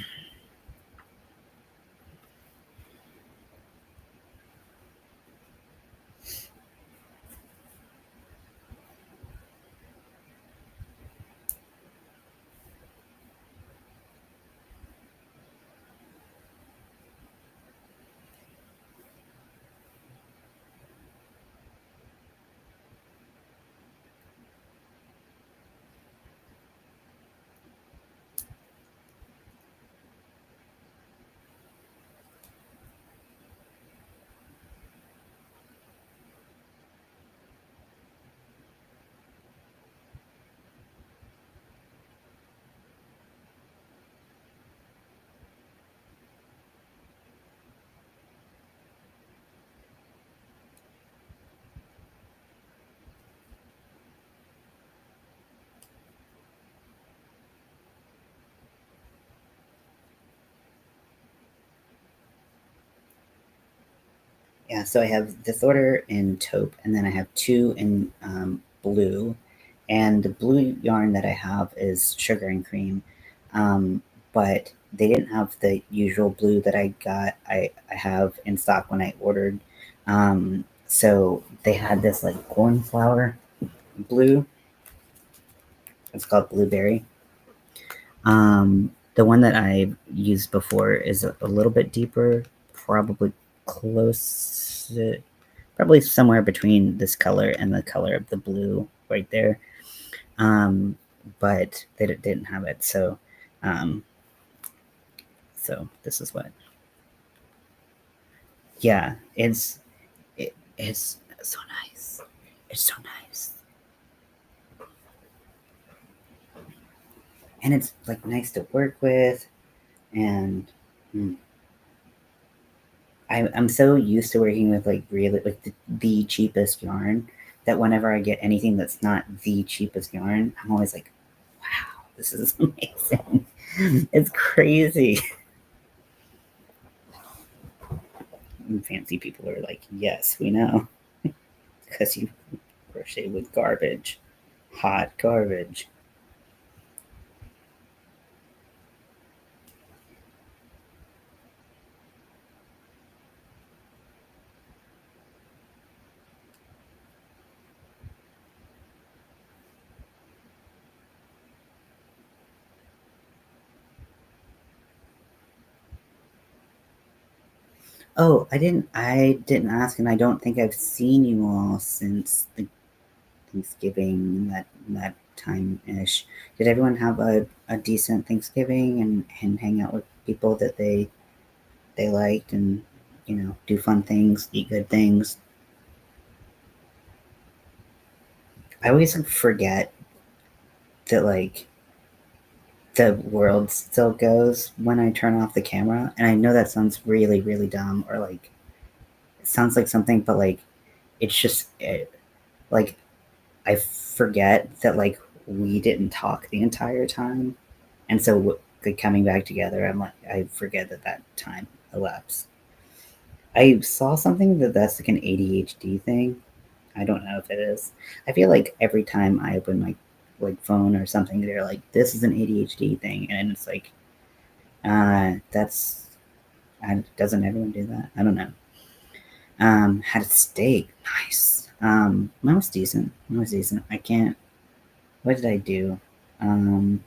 Yeah, so I have this order in taupe, and then I have two in blue. And the blue yarn that I have is sugar and cream, but they didn't have the usual blue that I got. I have in stock when I ordered. So they had this like cornflower blue. It's called blueberry. The one that I've used before is a little bit deeper, probably close, probably somewhere between this color and the color of the blue right there. Um, but they didn't have it, um, so this is what. Yeah, it's so nice. It's so nice, and it's like nice to work with, and. Mm, I'm so used to working with like really like the cheapest yarn that whenever I get anything that's not the cheapest yarn, I'm always like, wow, this is amazing. It's crazy. And fancy people are like, yes, we know. Because you crochet with garbage. Hot garbage. Oh, I didn't ask, and I don't think I've seen you all since the Thanksgiving that time ish. Did everyone have a decent Thanksgiving and hang out with people that they liked and do fun things, eat good things? I always forget that like the world still goes when I turn off the camera, and I know that sounds really really dumb or like it sounds like something, but like it's just like I forget that like we didn't talk the entire time. And so like, coming back together, I'm like, I forget that time elapsed. I saw something that's like an ADHD thing. I don't know if it is. I feel like every time I open my like phone or something, they're like, "This is an ADHD thing," and it's like, that's. Doesn't everyone do that? I don't know. Had a steak, nice. Mine was decent. Mine was decent. I can't. What did I do? Um,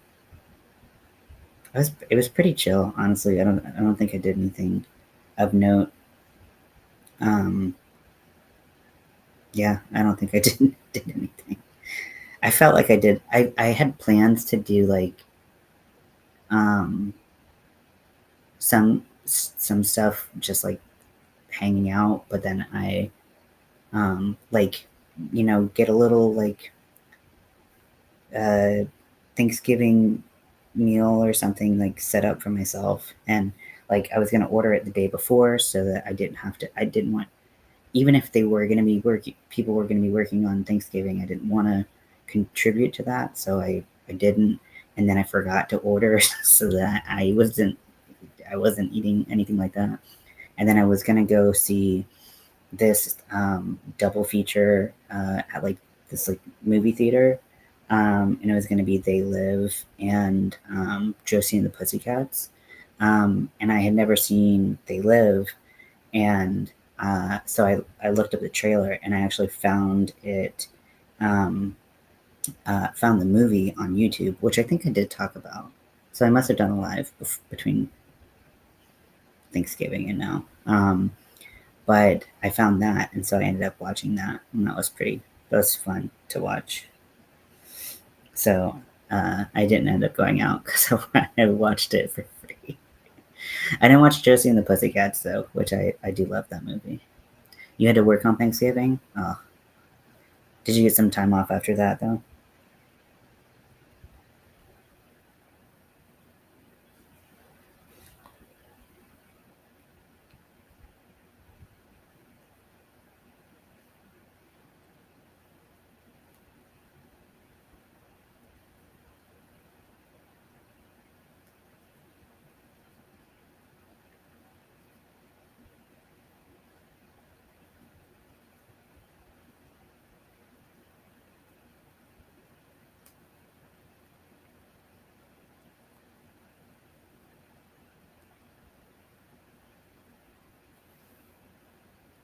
it was pretty chill, honestly. I don't think I did anything of note. Um, yeah, I don't think I did anything. I felt like I did. I had plans to do like um some stuff just like hanging out, but then I like get a little like uh Thanksgiving meal or something like set up for myself, and like I was gonna order it the day before so that I didn't have to. I didn't want, even if they were going to be working, people were going to be working on Thanksgiving. I didn't want to contribute to that, so I didn't. And then I forgot to order, so that I wasn't eating anything like that. And then I was gonna go see this double feature at like this like movie theater, and it was gonna be They Live and Josie and the Pussycats. And I had never seen They Live, and so I looked up the trailer and I actually found it, um, found the movie on YouTube, which I think I did talk about. So I must have done a live between Thanksgiving and now. But I found that, and so I ended up watching that, and that was fun to watch. So I didn't end up going out because I watched it for free. I didn't watch Josie and the Pussycats though, which I do love that movie. You had to work on Thanksgiving. Oh, did you get some time off after that though?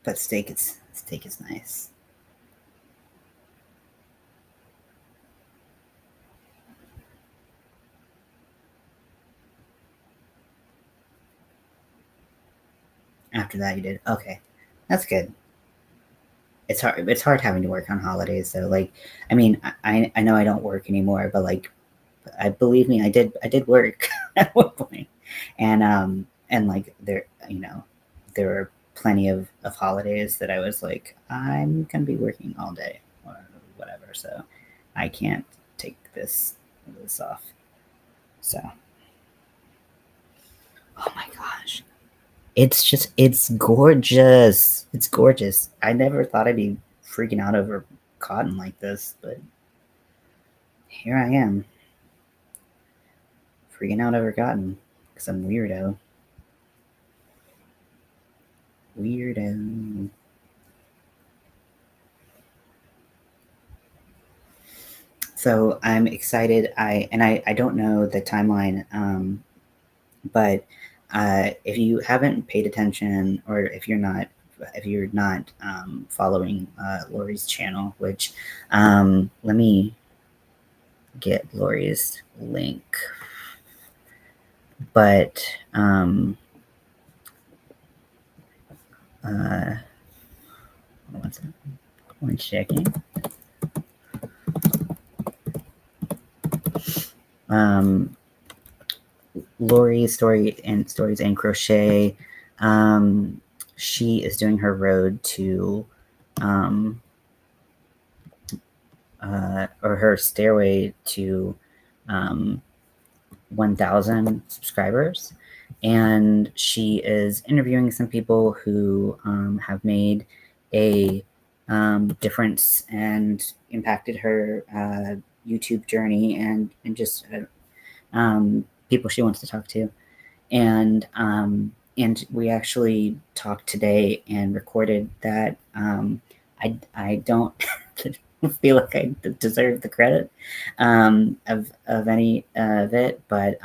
but steak is nice. After that, you did okay. That's good. It's hard. It's hard having to work on holidays. So, like, I mean, I know I don't work anymore, but like, I believe me, I did work at one point, and like there were plenty of holidays that I was like, I'm gonna be working all day or whatever, so I can't take this off. So, oh my gosh, it's gorgeous. It's gorgeous. I never thought I'd be freaking out over cotton like this, but here I am freaking out over cotton because I'm weirdo. Weirdo. So I'm excited. I don't know the timeline, but if you haven't paid attention, or if you're not following Lori's channel, which let me get Lori's link, but uh, one second. Um, Lori stories and crochet. Um, she is doing her road to, um, or her stairway to, um, 1,000 subscribers, and she is interviewing some people who have made a difference and impacted her YouTube journey, and just people she wants to talk to. And we actually talked today and recorded that. I don't feel like I deserve the credit of any of it, but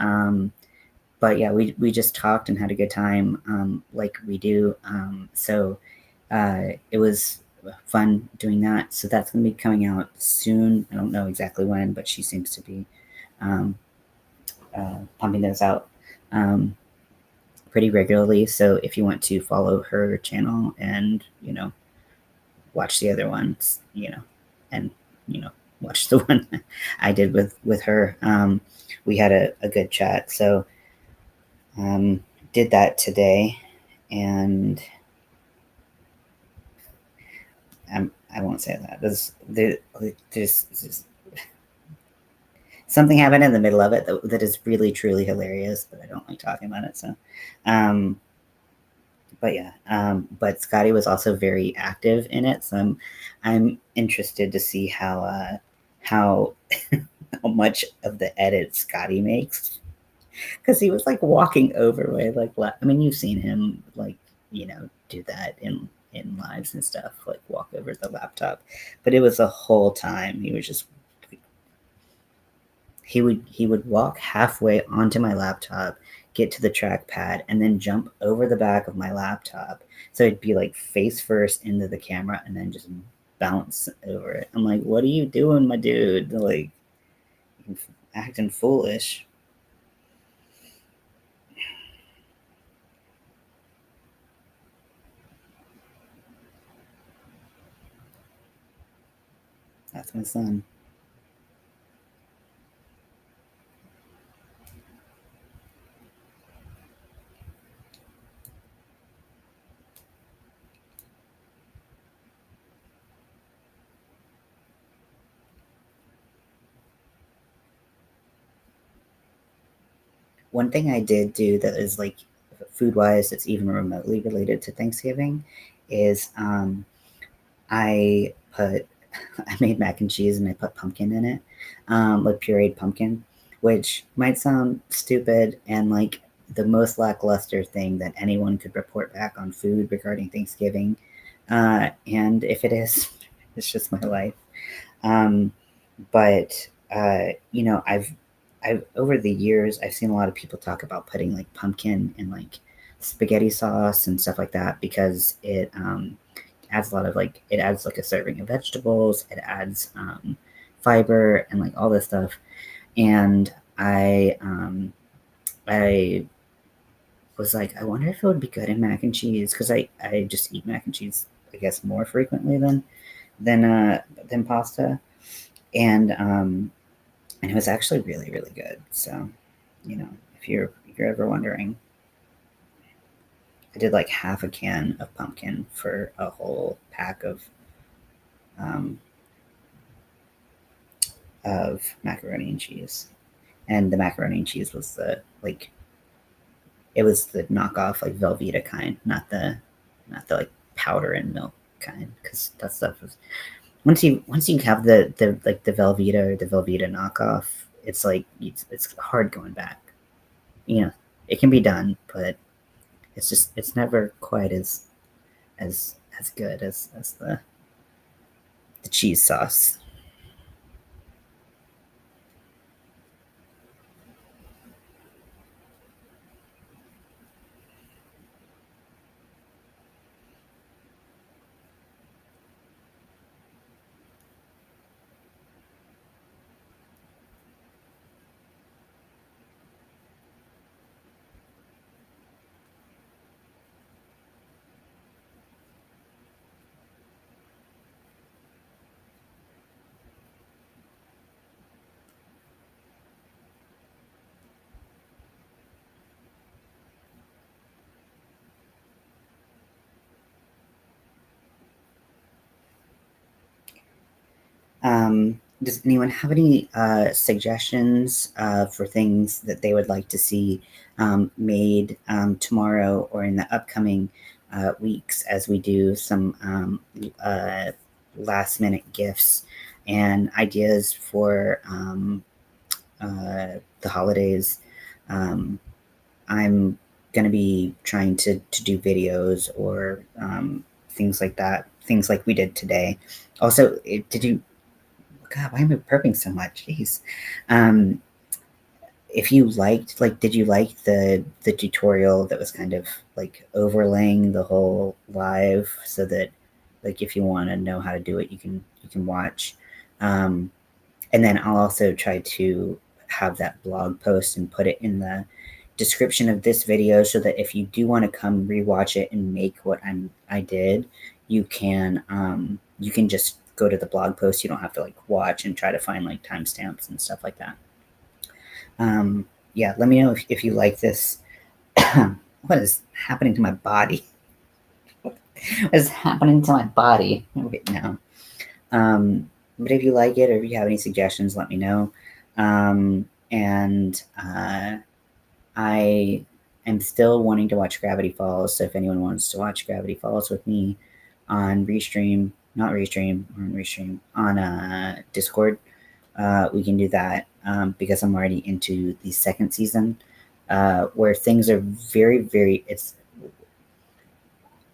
yeah, we just talked and had a good time, like we do. So it was fun doing that. So that's going to be coming out soon. I don't know exactly when, but she seems to be um, pumping those out pretty regularly. So if you want to follow her channel and watch the other ones, and watch the one I did with her, we had a good chat. So did that today, and I won't say that. There's something happened in the middle of it that is really truly hilarious, but I don't like talking about it. So, um, but yeah, but Scotty was also very active in it, so I'm interested to see how how much of the edit Scotty makes, because he was like walking over with like I mean, you've seen him like do that in lives and stuff, like walk over the laptop, but it was the whole time he was just he would walk halfway onto my laptop, get to the trackpad, and then jump over the back of my laptop. So it'd be like face first into the camera and then just bounce over it. I'm like, what are you doing, my dude? Like, acting foolish. That's my son. One thing I did do that is like food wise, that's even remotely related to Thanksgiving, is I put I made mac and cheese and I put pumpkin in it, like pureed pumpkin, which might sound stupid and like the most lackluster thing that anyone could report back on food regarding Thanksgiving. And if it is, it's just my life. Um, but I've over the years I've seen a lot of people talk about putting like pumpkin in like spaghetti sauce and stuff like that because it adds a lot of like it adds like a serving of vegetables. It adds fiber and like all this stuff. And I was like, I wonder if it would be good in mac and cheese because I just eat mac and cheese, I guess, more frequently than pasta, and it was actually really really good. So, you know, if you're ever wondering, I did like half a can of pumpkin for a whole pack um, of macaroni and cheese, and the macaroni and cheese was the like it was the knockoff like Velveeta kind, not the like powder and milk kind, because that stuff was once you have the like the Velveeta or the Velveeta knockoff, it's like it's hard going back. You know, it can be done, but it's never quite as good as the cheese sauce. Does anyone have any suggestions for things that they would like to see made tomorrow or in the upcoming weeks as we do some last minute gifts and ideas for the holidays? Um, I'm going to be trying to do videos or things like that, things like we did today. Also, did you God, why am I burping so much? Jeez. Um, if you liked, like, did you like the tutorial that was kind of like overlaying the whole live so that, like, if you want to know how to do it, you can watch. Um, and then I'll also try to have that blog post and put it in the description of this video so that if you do want to come rewatch it and make what I did, you can just go to the blog post. You don't have to like watch and try to find like timestamps and stuff like that. Yeah, let me know if you like this. What is happening to my body? What is happening to my body right now? But if you like it or if you have any suggestions, let me know. And I am still wanting to watch Gravity Falls. So if anyone wants to watch Gravity Falls with me on Restream, not Restream, on Restream, on Discord, we can do that because I'm already into the second season where things are very, very, it's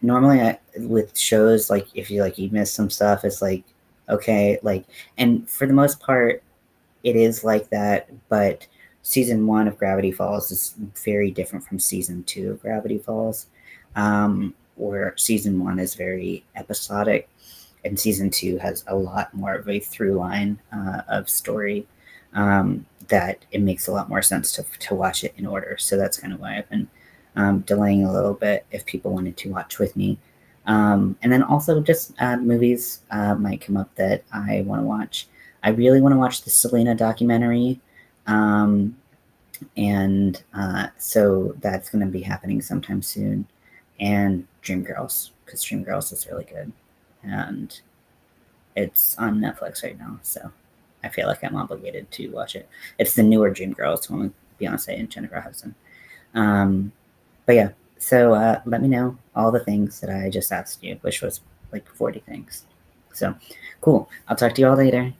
normally with shows like if you miss some stuff, it's like, okay, like, and for the most part, it is like that, but season one of Gravity Falls is very different from season two of Gravity Falls, where season one is very episodic, and season two has a lot more of a through line of story that it makes a lot more sense to watch it in order. So that's kind of why I've been delaying a little bit if people wanted to watch with me. And then also just movies might come up that I want to watch. I really want to watch the Selena documentary. And so that's going to be happening sometime soon. And Dreamgirls, because Dreamgirls is really good. And it's on Netflix right now. So I feel like I'm obligated to watch it. It's the newer Dreamgirls, one with Beyonce and Jennifer Hudson. But yeah, so let me know all the things that I just asked you, which was like 40 things. So cool. I'll talk to you all later.